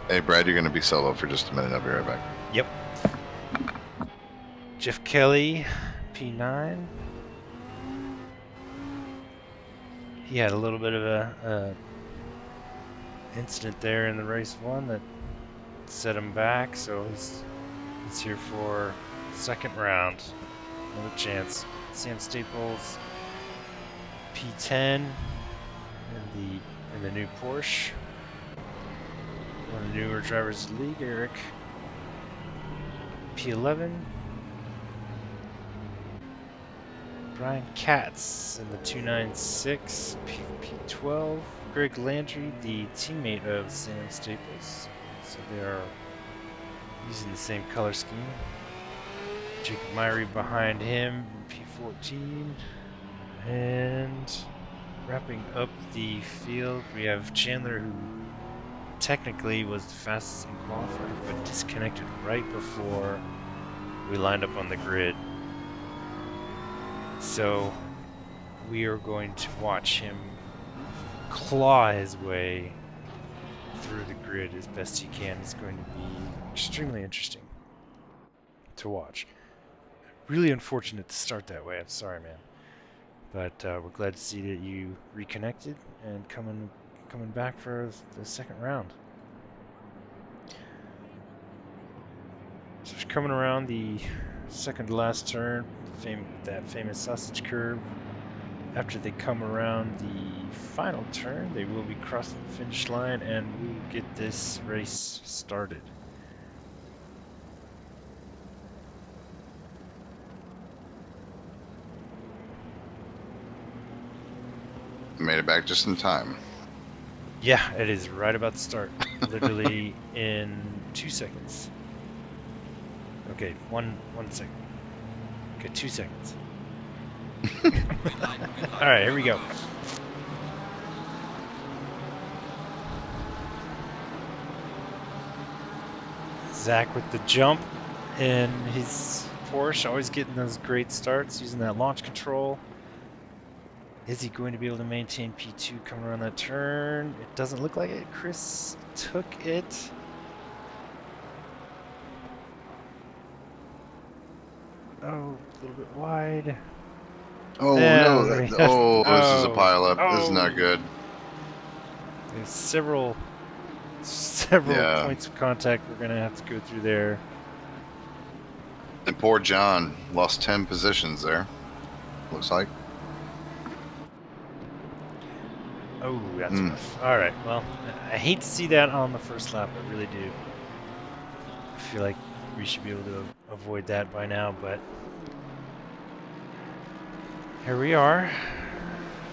Hey, Brad, you're going to be solo for just a minute. I'll be right back. Yep. Jeff Kelly, P9. He had a little bit of a incident there in the race 1 that set him back, so he's here for second round. Another chance. Sam Staples, P10 in the new Porsche. One of the newer drivers of the league, Eric. P11. Brian Katz in the 296, P12. Greg Landry, the teammate of Sam Staples. So they are using the same color scheme. Jacob Myrie behind him, P14. And wrapping up the field, we have Chandler, who technically was the fastest in qualifying, but disconnected right before we lined up on the grid. So we are going to watch him claw his way through the grid as best he can. It's going to be extremely interesting to watch. Really unfortunate to start that way. I'm sorry, man. But we're glad to see that you reconnected and coming back for the second round. So we're coming around the second to last turn, that famous sausage curve. After they come around the final turn, they will be crossing the finish line, and we will get this race started. Made it back just in time. Yeah, it is right about to start. Literally in 2 seconds. Okay, one second. Okay, 2 seconds. Green light, All right, here we go. Zach with the jump in his Porsche, always getting those great starts using that launch control. Is he going to be able to maintain P2 coming around that turn? It doesn't look like it. Chris took it. Oh, a little bit wide. Oh Yeah, no! we- Oh, this is a oh, pileup. This is not oh. good. There's several Yeah. points of contact we're gonna have to go through there. And poor John lost 10 positions there. Looks like. Oh, that's rough. All right, well, I hate to see that on the first lap. I really do. I feel like we should be able to avoid that by now, but here we are.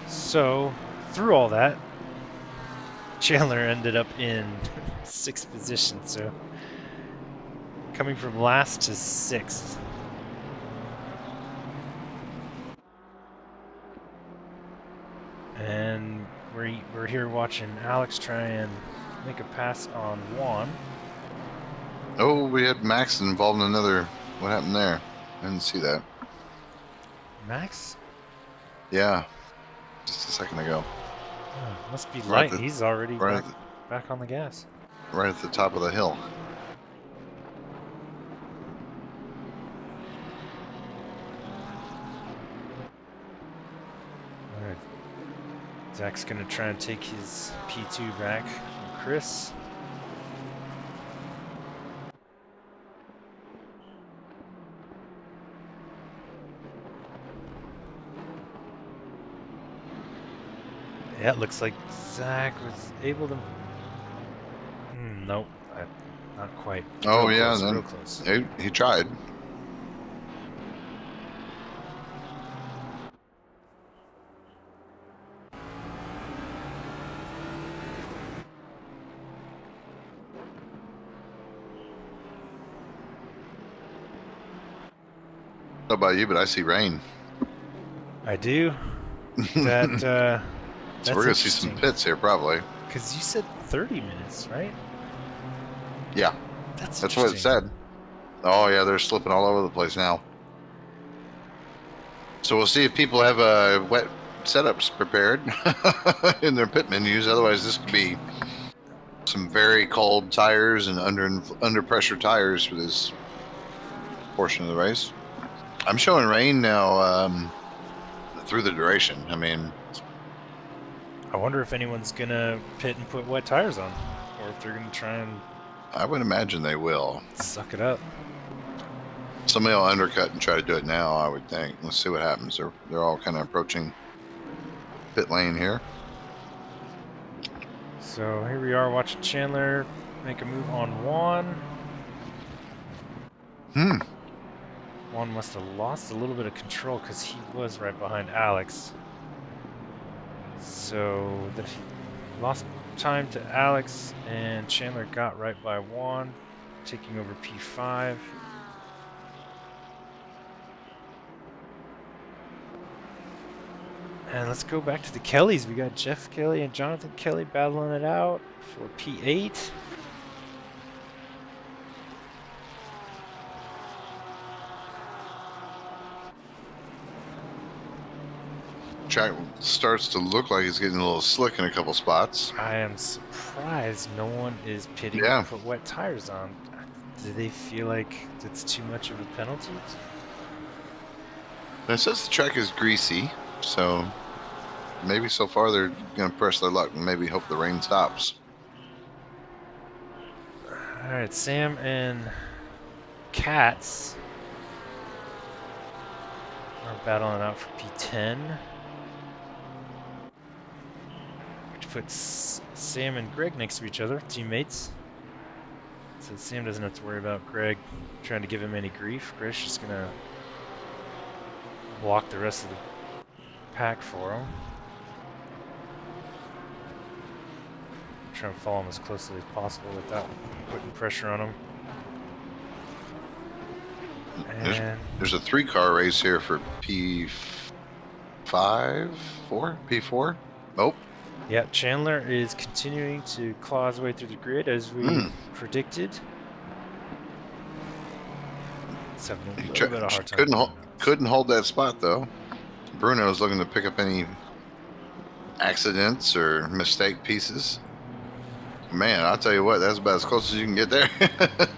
So, through all that, Chandler ended up in 6th position, so coming from last to 6th. And we're here watching Alex try and make a pass on Juan. Oh, we had Max involved in another. What happened there? I didn't see that. Max? Yeah, just a second ago. Oh, must be Right light. He's already right back on the gas. Right at the top of the hill. All right. Zach's going to try and take his P2 back from Chris. Yeah, it looks like Zach was able to... nope, not quite. Oh, Real yeah, close, then real close. he tried. I don't know about you, but I see rain. I do. That, So that's we're going to see some pits here, probably. Because you said 30 minutes, right? Yeah, That's what it said. Oh, yeah, they're slipping all over the place now. So we'll see if people have wet setups prepared in their pit menus. Otherwise, this could be some very cold tires and under pressure tires for this portion of the race. I'm showing rain now through the duration. I mean, I wonder if anyone's gonna pit and put wet tires on, or if they're gonna try and I would imagine they will. suck it up. Somebody will undercut and try to do it now, I would think. Let's see what happens. They're all kind of approaching pit lane here. So here we are watching Chandler make a move on Juan. Juan must have lost a little bit of control because he was right behind Alex. So that he lost time to Alex, and Chandler got right by Juan, taking over P5. And let's go back to the Kellys. We got Jeff Kelly and Jonathan Kelly battling it out for P8. Track starts to look like it's getting a little slick in a couple spots. I am surprised no one is pitting Yeah. to put wet tires on. Do they feel like it's too much of a penalty? And it says the track is greasy, so maybe so far they're going to press their luck and maybe hope the rain stops. All right, Sam and Katz are battling out for P10. Which puts Sam and Greg next to each other, teammates. So Sam doesn't have to worry about Greg trying to give him any grief. Greg's just gonna block the rest of the pack for him. Trying to follow him as closely as possible without putting pressure on him. There's a 3-car race here for P4. Oh, yeah, Chandler is continuing to claw his way through the grid as we predicted. He's having a little bit of a hard time. Couldn't hold that spot though. Bruno's looking to pick up any accidents or mistake pieces. Man, I'll tell you what, that's about as close as you can get there.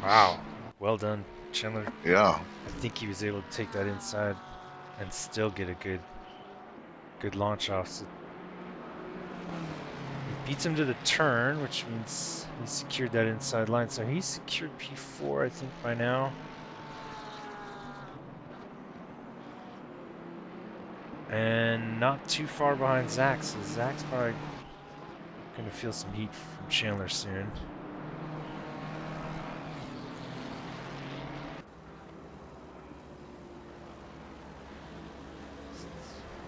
Wow, well done, Chandler. Yeah. I think he was able to take that inside and still get a good launch off. So he beats him to the turn, which means he secured that inside line. So he's secured P4, I think, by now. And not too far behind Zach, so Zach's probably going to feel some heat from Chandler soon.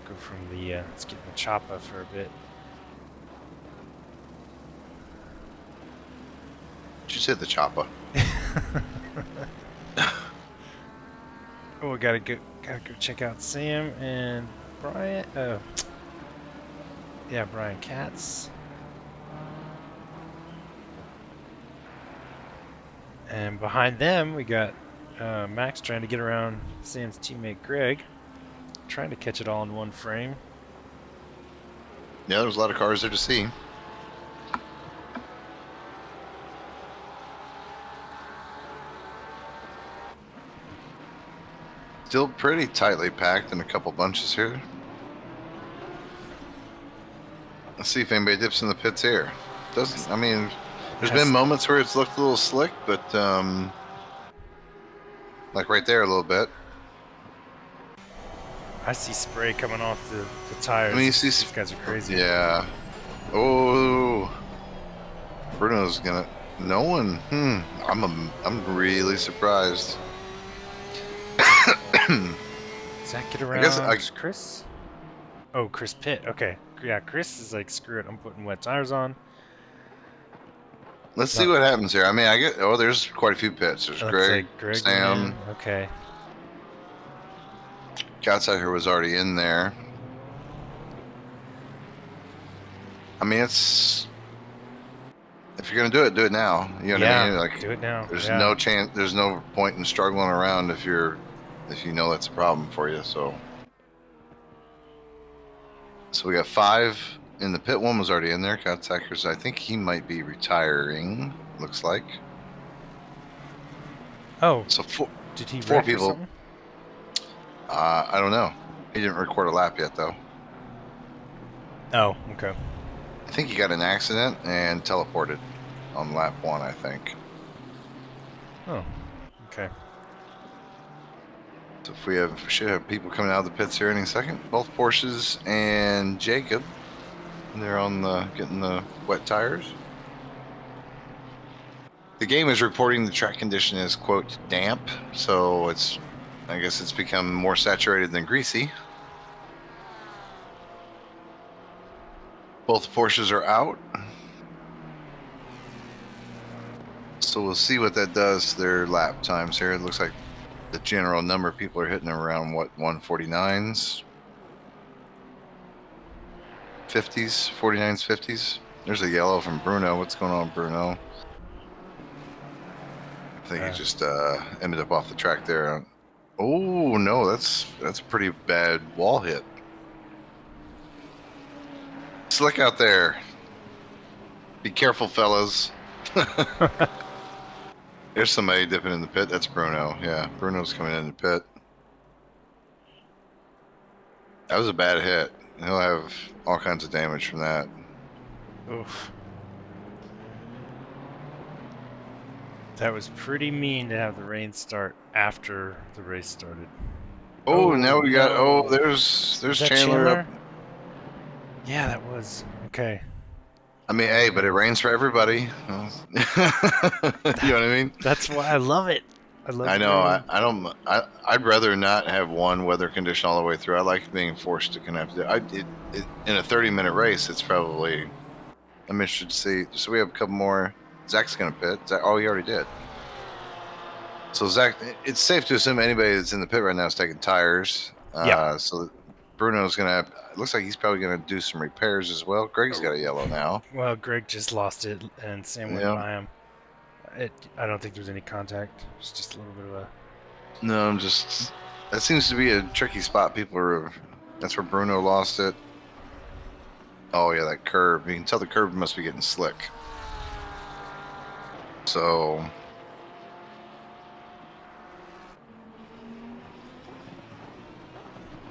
Go from the, let's get in the chopper for a bit. Did you say the chopper? Oh, we gotta go check out Sam and Brian. Yeah, Brian Katz. And behind them, we got Max trying to get around Sam's teammate Greg, trying to catch it all in one frame. Yeah, there's a lot of cars there to see. Still pretty tightly packed in a couple bunches here. Let's see if anybody dips in the pits here. I mean, there's been moments where it's looked a little slick, but like right there a little bit. I see spray coming off the tires. I mean, you see, these guys are crazy. Yeah. Oh, Bruno's gonna. No one. I'm really surprised. Does that get around Chris? Oh, Chris Pitt. Okay. Yeah, Chris is like, screw it. I'm putting wet tires on. Let's see what happens here. I mean, there's quite a few pits. There's Greg, Sam. Man. Okay. Gottsiker was already in there. I mean, it's... If you're gonna do it now. You know what I mean? Like, do it now. There's no chance. There's no point in struggling around if you know that's a problem for you. So we got 5 in the pit. 1 was already in there. Gottsiker's, I think he might be retiring. Looks like. Oh. So did he 4 people. Something? I don't know. He didn't record a lap yet, though. Oh, okay. I think he got an accident and teleported on lap 1, I think. Oh, okay. So we should have people coming out of the pits here any second. Both Porsches and Jacob. And they're on getting the wet tires. The game is reporting the track condition is, quote, damp. So I guess it's become more saturated than greasy. Both Porsches are out. So we'll see what that does to their lap times here. It looks like the general number of people are hitting around, what, 149s? 50s? 49s, 50s? There's a yellow from Bruno. What's going on, Bruno? I think he just ended up off the track there. Oh, no, that's a pretty bad wall hit. Slick out there. Be careful, fellas. There's somebody dipping in the pit. That's Bruno. Yeah, Bruno's coming in the pit. That was a bad hit. He'll have all kinds of damage from that. Oof. That was pretty mean to have the rain start after the race started. Oh, now we got... Oh, there's Chandler up. Yeah, that was. Okay. I mean, hey, but it rains for everybody. You know what I mean? That's why I love it. I know. I'd rather not have one weather condition all the way through. I like being forced to connect. In a 30-minute race, it's probably... I'm interested to see. So we have a couple more. Zach's going to pit. He already did. So Zach, it's safe to assume anybody that's in the pit right now is taking tires. Yeah. So Bruno's gonna. It looks like he's probably gonna do some repairs as well. Greg's got a yellow now. Well, Greg just lost it, and Sam went Yeah. by him. I don't think there's any contact. It's just a little bit of a. No, I'm just. That seems to be a tricky spot. People are. That's where Bruno lost it. Oh yeah, that curb. You can tell the curb must be getting slick. So.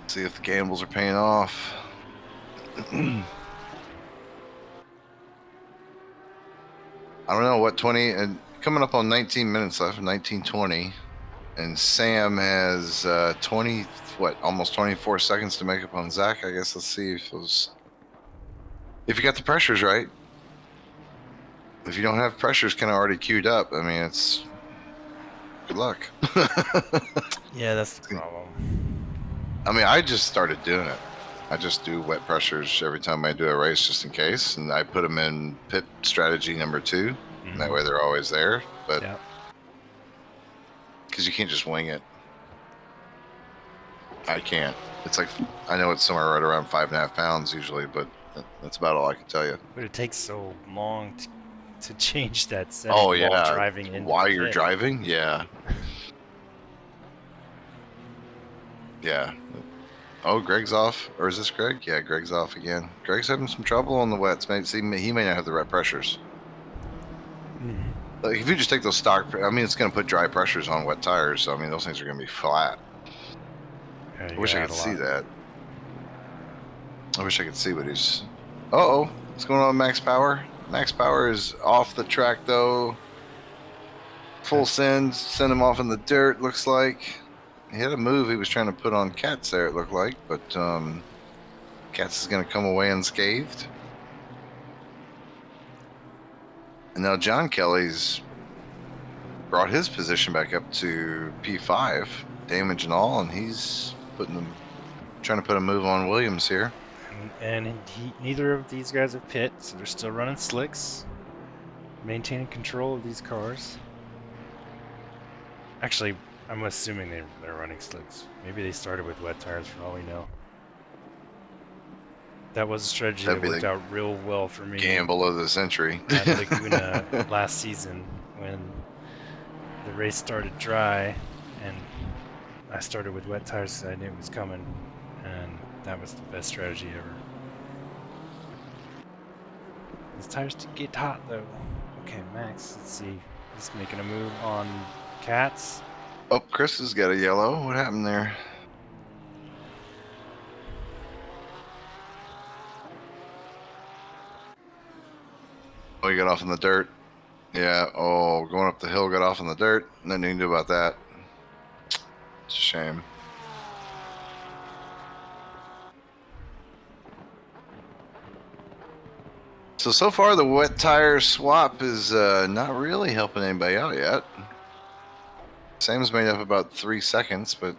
See if the gambles are paying off. I don't know what 20 and coming up on 19 minutes left, 19:20, and Sam has 20 almost 24 seconds to make up on Zach. I guess let's see if you got the pressures right. If you don't have pressures kind of already queued up, I mean it's good luck. Yeah, that's the problem. I mean, I just started doing it. I just do wet pressures every time I do a race just in case, and I put them in pit strategy number 2. And that way they're always there, but because you can't just wing it. I can't. It's like, I know it's somewhere right around 5.5 pounds usually, but that's about all I can tell you. But it takes so long to change that setting Oh while yeah, driving into while the you're pit. driving, yeah. Yeah. Oh, Greg's off, or is this Greg? Yeah, Greg's off again. Greg's having some trouble on the wets. He may not have the right pressures. Like if you just take those stock, I mean, it's going to put dry pressures on wet tires. So I mean, those things are going to be flat. Yeah, I wish I could see that. I wish I could see what he's. Uh-oh, what's going on with Max Power? Max Power is off the track though. Full send him off in the dirt. Looks like he had a move he was trying to put on Katz there. It looked like, but Katz is going to come away unscathed. And now John Kelly's brought his position back up to P5, damage and all, and he's trying to put a move on Williams here. And neither of these guys are pit, so they're still running slicks, maintaining control of these cars. Actually, I'm assuming they're running slicks. Maybe they started with wet tires for all we know. That was a strategy that worked out real well for me. Gamble of the century. At Laguna last season when the race started dry and I started with wet tires because I knew it was coming, and that was the best strategy ever. These tires did get hot though. Okay, Max, let's see. He's making a move on Katz. Oh, Chris has got a yellow. What happened there? Oh, he got off in the dirt. Yeah, oh, going up the hill, got off in the dirt. Nothing you can do about that. It's a shame. So far the wet tire swap is not really helping anybody out yet. Sam's made up about 3 seconds, but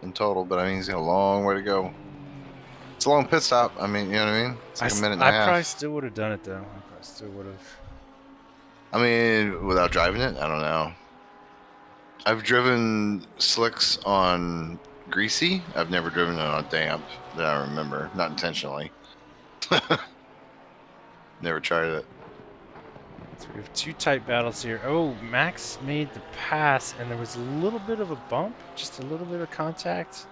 in total, but I mean, he's got a long way to go. It's a long pit stop. I mean, you know what I mean? It's like a minute and a half. I probably still would have done it though. I probably still would have. I mean, without driving it? I don't know. I've driven slicks on greasy. I've never driven it on damp that I remember. Not intentionally. Never tried it. So we have 2 tight battles here. Oh, Max made the pass, and there was a little bit of a bump, just a little bit of contact.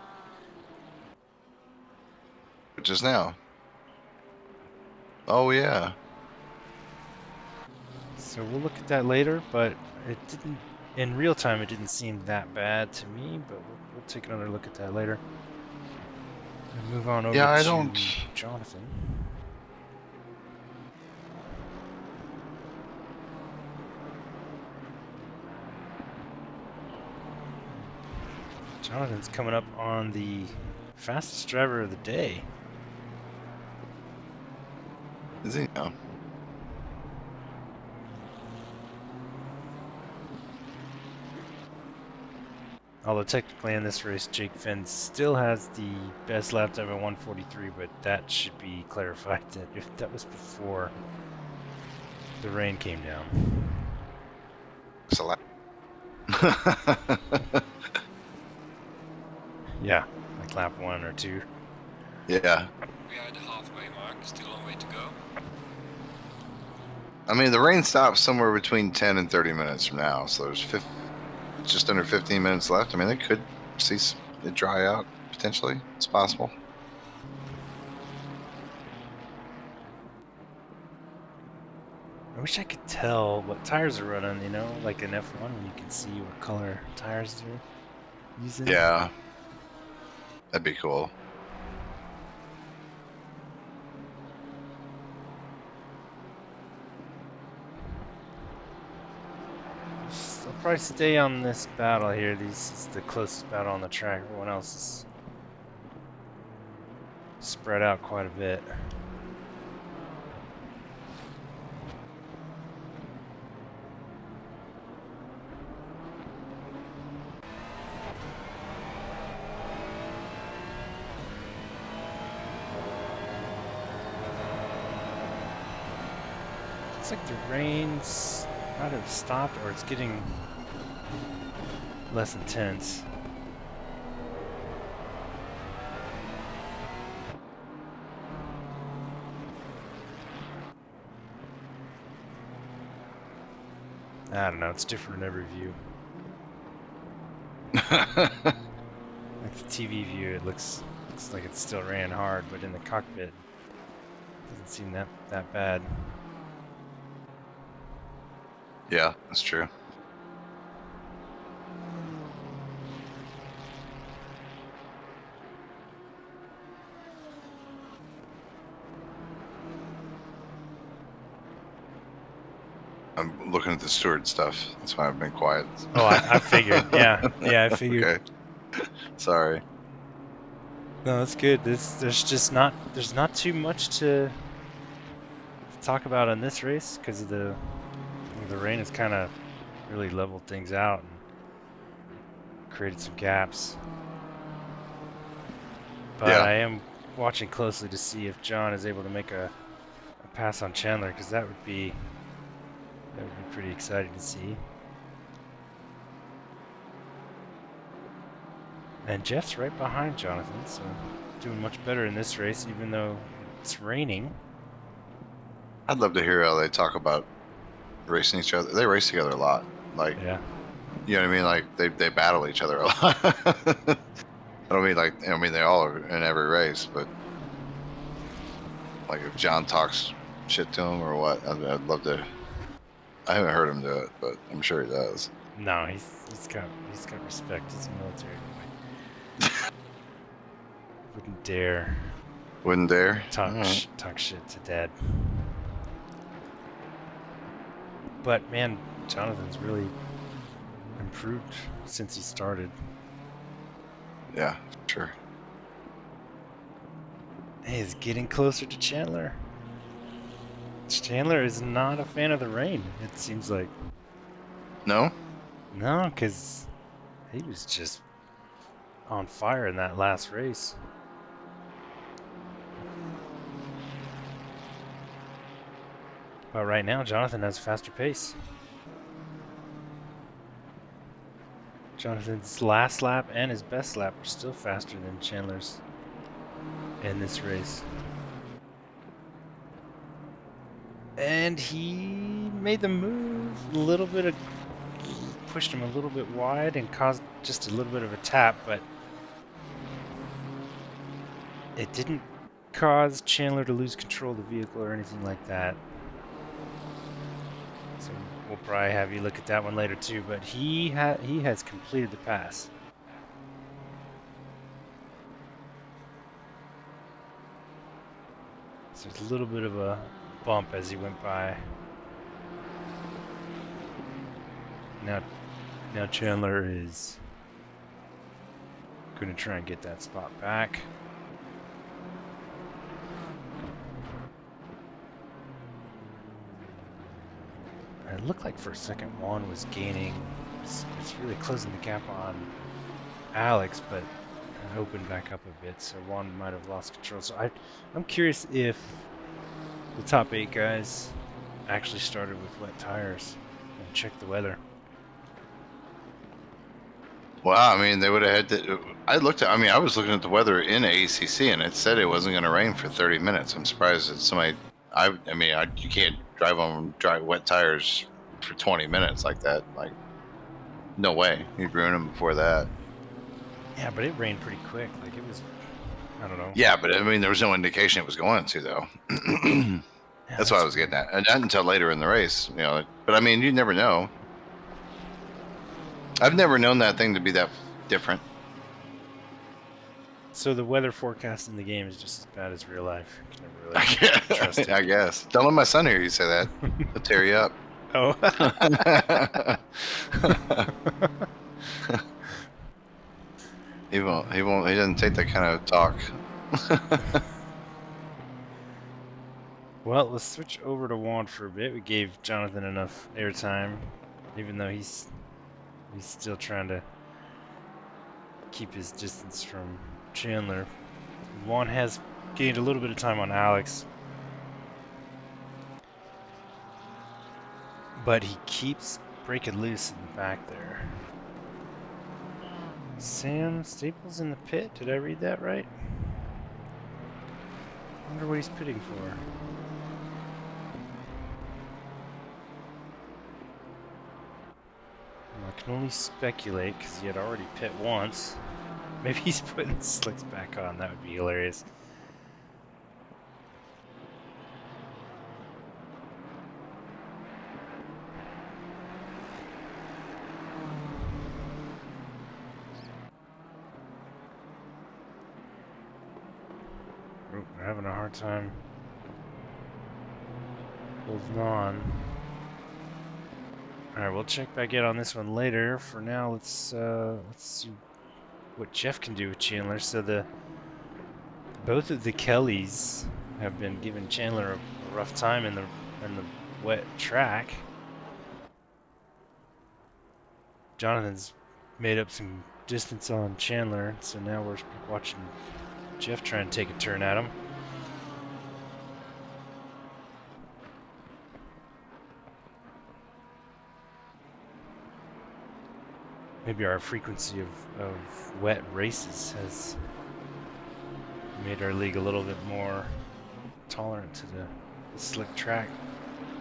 Just now. Oh, yeah. So we'll look at that later, but it didn't, in real time, it didn't seem that bad to me, but we'll take another look at that later. And move on over to Jonathan. Jonathan's coming up on the fastest driver of the day. Is he now? Although technically in this race, Jake Finn still has the best lap time at 1:43, but that should be clarified that if that was before the rain came down. Yeah, like lap 1 or 2. Yeah. We are at the halfway mark. Still a long way to go. I mean, the rain stops somewhere between 10 and 30 minutes from now, so there's just under 15 minutes left. I mean, they could see it dry out potentially. It's possible. I wish I could tell what tires are running, you know, like in F1 when you can see what color tires they're using. Yeah. That'd be cool. I'll probably stay on this battle here. This is the closest battle on the track. Everyone else is spread out quite a bit. Looks like the rain's either stopped or it's getting less intense. I don't know, it's different in every view. Like the TV view, it looks like it's still raining hard, but in the cockpit, it doesn't seem that bad. Yeah, that's true. I'm looking at the steward stuff. That's why I've been quiet. Oh, I figured. Yeah, I figured. Okay. Sorry. No, that's good. There's not too much to talk about in this race because of the rain has kind of really leveled things out and created some gaps. But Yeah. I am watching closely to see if John is able to make a pass on Chandler, because that would be pretty exciting to see. And Jeff's right behind Jonathan, so doing much better in this race, even though it's raining. I'd love to hear how they talk about racing each other. They race together a lot. Like, Yeah. you know what I mean? Like they battle each other a lot. I don't mean like, I mean they all are in every race, but like if John talks shit to him or what, I'd love to. I haven't heard him do it, but I'm sure he does. No, he's got respect. He's a military boy. Wouldn't dare talk shit to Dad. But man, Jonathan's really improved since he started. Yeah, sure. He's getting closer to Chandler. Chandler is not a fan of the rain, it seems like. No? No, because he was just on fire in that last race. But right now, Jonathan has a faster pace. Jonathan's last lap and his best lap are still faster than Chandler's in this race. And he made the move a little bit of, pushed him a little bit wide and caused just a little bit of a tap, but it didn't cause Chandler to lose control of the vehicle or anything like that. So we'll probably have you look at that one later too, but he has completed the pass. So there's a little bit of a bump as he went by. Now Chandler is going to try and get that spot back. And it looked like for a second Juan was gaining. It's really closing the gap on Alex, but it opened back up a bit, so Juan might have lost control. So I'm curious if the top 8 guys actually started with wet tires and checked the weather. Well, I mean, they would have had to. I looked at. I mean, I was looking at the weather in ACC, and it said it wasn't going to rain for 30 minutes. I'm surprised that somebody. I mean, you can't drive on dry wet tires for 20 minutes like that. Like, no way. You'd ruin them before that. Yeah, but it rained pretty quick. Like it was, I don't know. Yeah, but I mean, there was no indication it was going to though. Yeah, that's what I was getting at, and not until later in the race, you know. But I mean, you never know. I've never known that thing to be that different. So the weather forecast in the game is just as bad as real life. You can never I really guess. trust it. I guess. Don't let my son hear you say that. He'll tear you up. Oh. He won't. He won't. He doesn't take that kind of talk. Well, let's switch over to Juan for a bit. We gave Jonathan enough airtime, even though he's still trying to keep his distance from Chandler. Juan has gained a little bit of time on Alex, but he keeps breaking loose in the back there. Sam Staples in the pit. Did I read that right? I wonder what he's pitting for. I can only speculate because he had already pit once. Maybe he's putting slicks back on. That would be hilarious. We're having a hard time holding on. All right, we'll check back in on this one later. For now, let's see what Jeff can do with Chandler. So both of the Kellys have been giving Chandler a rough time in the wet track. Jonathan's made up some distance on Chandler, so now we're watching Jeff try and take a turn at him. Maybe our frequency of wet races has made our league a little bit more tolerant to the slick track.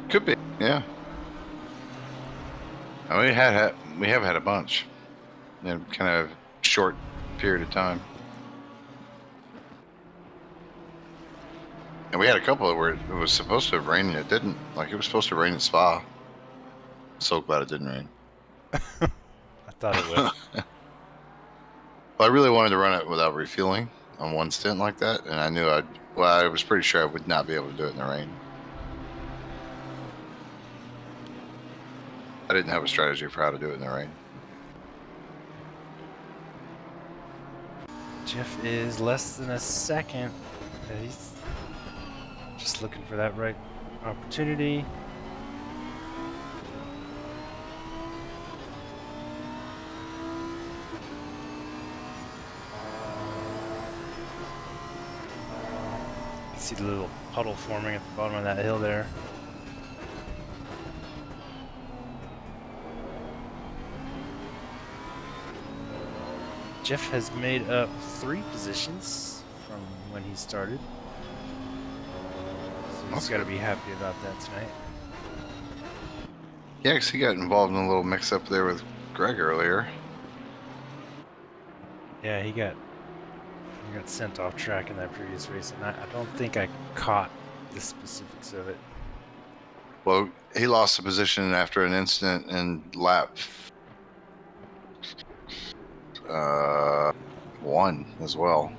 Could be, yeah. I mean, we have had a bunch in kind of short period of time, and we had a couple where it was supposed to have rained and it didn't. Like it was supposed to rain in Spa. So glad it didn't rain. I thought it would. Well, I really wanted to run it without refueling on one stint like that, and I knew I was pretty sure I would not be able to do it in the rain. I didn't have a strategy for how to do it in the rain. Jeff is less than a second. He's just looking for that right opportunity. See the little puddle forming at the bottom of that hill there. Jeff has made up 3 positions from when he started. So he's got to be happy about that tonight. Yeah, because he got involved in a little mix-up there with Greg earlier. Yeah, he got sent off track in that previous race, and I don't think I caught the specifics of it. Well, he lost the position after an incident in lap 1 as well.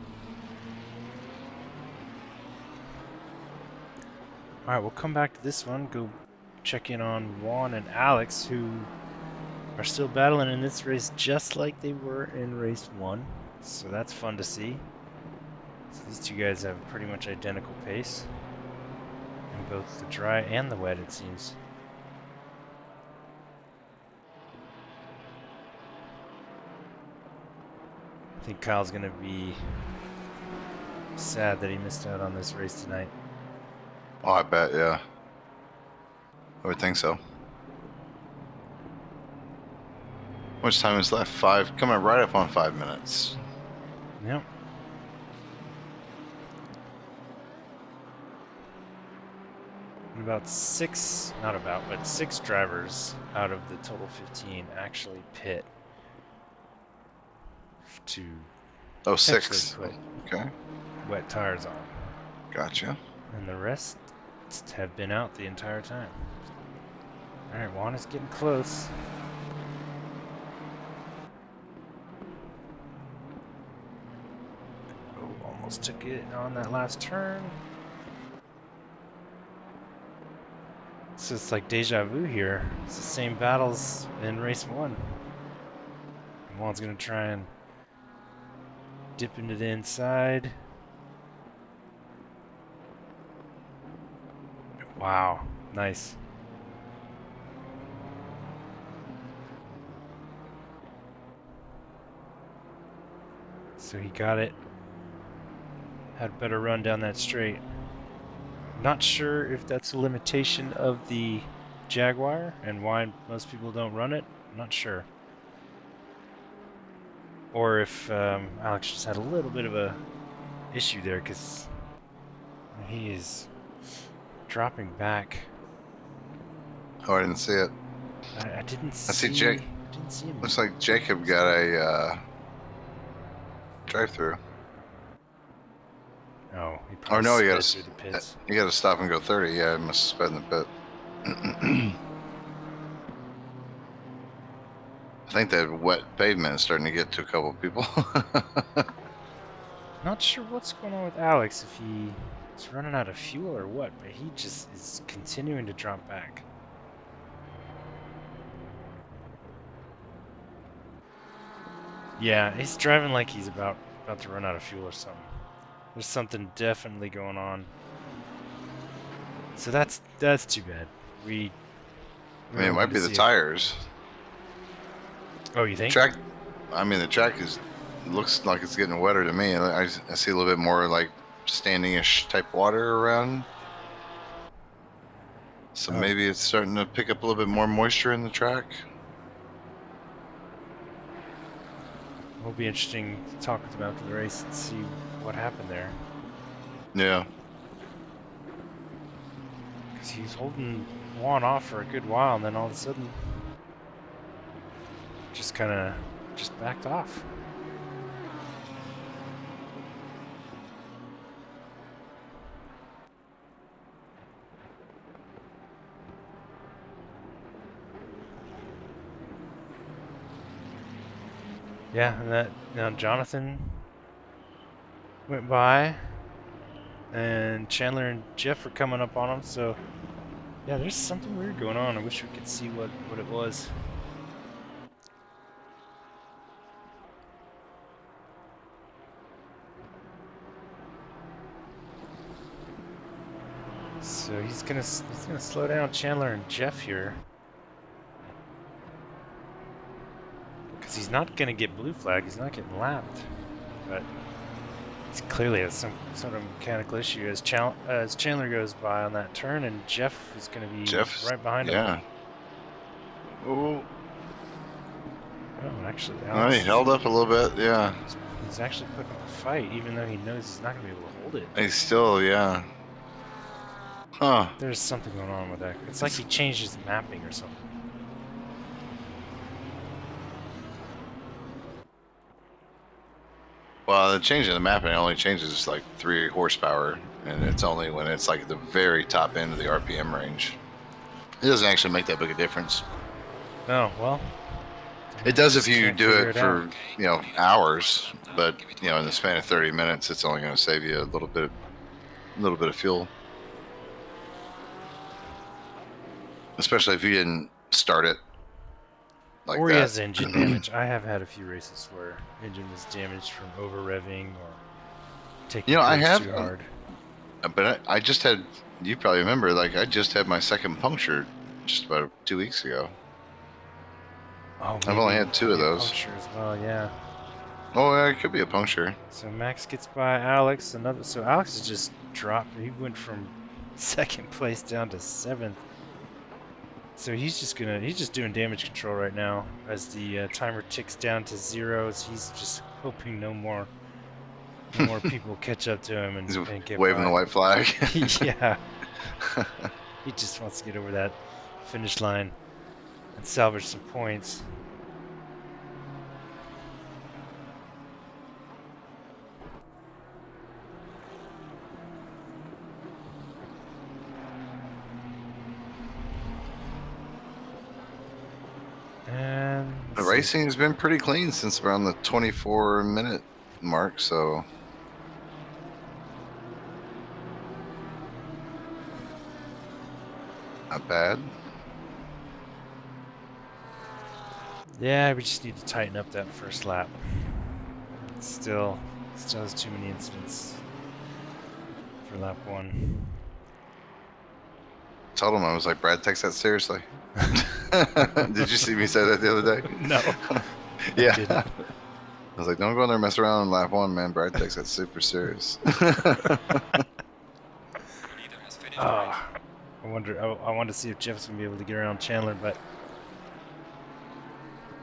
Alright, we'll come back to this one, go check in on Juan and Alex, who are still battling in this race just like they were in race 1. So that's fun to see. So these two guys have pretty much identical pace in both the dry and the wet, it seems. I think Kyle's going to be sad that he missed out on this race tonight. Oh, I bet, yeah. I would think so. much time is left? 5, coming right up on 5 minutes. Yep. About 6, not about, but 6 drivers out of the total 15 actually pit to Oh, potentially 6. put Okay, wet tires on. gotcha. And the rest have been out the entire time. Alright, Juan is getting close. Oh, almost took it on that last turn. It's just like deja vu here. It's the same battles in race 1. And Juan's gonna try and dip into the inside. Wow, nice. So he got it. Had a better run down that straight. Not sure if that's a limitation of the Jaguar and why most people don't run it. I'm not sure. Or if Alex just had a little bit of a issue there because he is dropping back. Oh, I didn't see it. I didn't I see Jake. didn't see him. Looks like Jacob got a drive-through. Oh, he Or probably no, sped through the pits. you got to stop and go 30. Yeah, I must have sped in the pit. I think that wet pavement is starting to get to a couple people. Not sure what's going on with Alex, if he's running out of fuel or what, but he just is continuing to drop back. Yeah, he's driving like he's about to run out of fuel or something. There's something definitely going on. So that's too bad. I mean, it might be the tires. Oh, you think? Track. I mean, the track looks like it's getting wetter to me. I see a little bit more like standing-ish type water around. So maybe it's starting to pick up a little bit more moisture in the track. It'll be interesting to talk with him after the race and see what happened there. Yeah. Because he was holding Juan off for a good while, and then all of a sudden, just kind of backed off. Yeah, and that now Jonathan went by, and Chandler and Jeff were coming up on him. So yeah, there's something weird going on. I wish we could see what it was. So he's gonna slow down Chandler and Jeff here. Because he's not going to get blue flag, he's not getting lapped. But he's clearly has some sort of mechanical issue as Chandler goes by on that turn, and Jeff is going to be right behind him. Yeah. Oh. Oh, actually, He held up a little bit, yeah. He's actually putting up a fight, even though he knows he's not going to be able to hold it. He's still, yeah. Huh. There's something going on with that. It's like he changed his mapping or something. Well, the change in the mapping only changes like 3 horsepower, and it's only when it's like at the very top end of the RPM range. It doesn't actually make that big a difference. Oh, well. It does if you do it for, hours, but, in the span of 30 minutes, it's only going to save you a little bit of fuel. Especially if you didn't start it like or that. he has engine damage. I have had a few races where engine was damaged from over revving or taking too hard. But I just had, you probably remember, like I just had my second puncture just about 2 weeks ago. Oh, I've only had 2 of those. Puncture as well, yeah. Oh, yeah, it could be a puncture. So Max gets by Alex. So Alex has just dropped. He went from second place down to 7th. So he's just doing damage control right now as the timer ticks down to 0. He's just hoping no more people catch up to him He's and get waving by. the white flag. Yeah. He just wants to get over that finish line and salvage some points. And The racing has been pretty clean since around the 24-minute mark, so not bad. Yeah, we just need to tighten up that first lap. Still has too many incidents for lap 1. Told him, I was like, Brad takes that seriously. Did you see me say that the other day? No. Yeah. Didn't. I was like, don't go in there and mess around on lap 1, man. Brad takes that super serious. Leader has finished the race. I want to see if Jeff's gonna be able to get around Chandler, but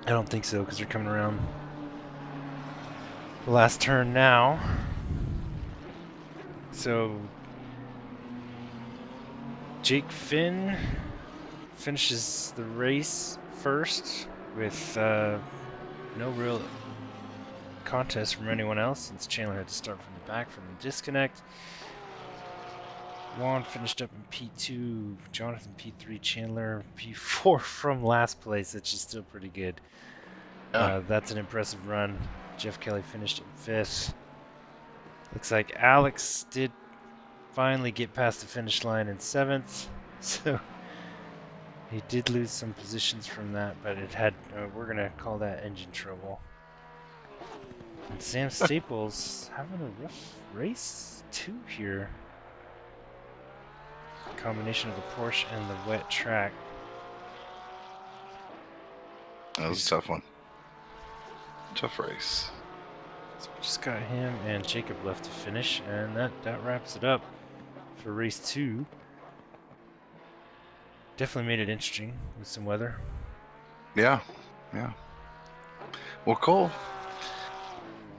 I don't think so because they're coming around the last turn now. So Jake Finn finishes the race first with no real contest from anyone else since Chandler had to start from the back from the disconnect. Juan finished up in P2, Jonathan P3, Chandler P4 from last place, which is still pretty good. Yeah. That's an impressive run. Jeff Kelly finished in 5th. Looks like Alex did finally get past the finish line in 7th, so he did lose some positions from that, but it had, we're going to call that engine trouble. And Sam Staples having a rough race too here. Combination of the Porsche and the wet track. That was a tough one. Tough race. So we just got him and Jacob left to finish, and that wraps it up for race 2. Definitely made it interesting with some weather. Yeah. Well, cool.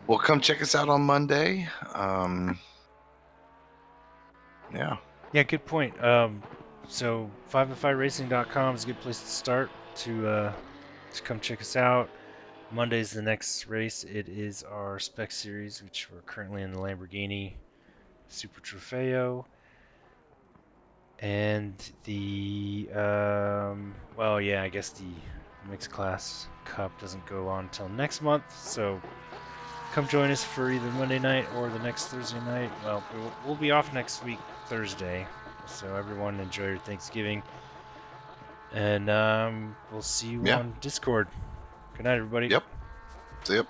Well, come check us out on Monday. Yeah. Yeah, good point. So 505racing.com is a good place to start to come check us out. Monday's the next race. It is our Spec Series, which we're currently in the Lamborghini Super Trofeo. And the, I guess the Mixed Class Cup doesn't go on until next month. So come join us for either Monday night or the next Thursday night. Well, we'll be off next week, Thursday. So everyone enjoy your Thanksgiving. And we'll see you on Discord. Good night, everybody. Yep. See ya.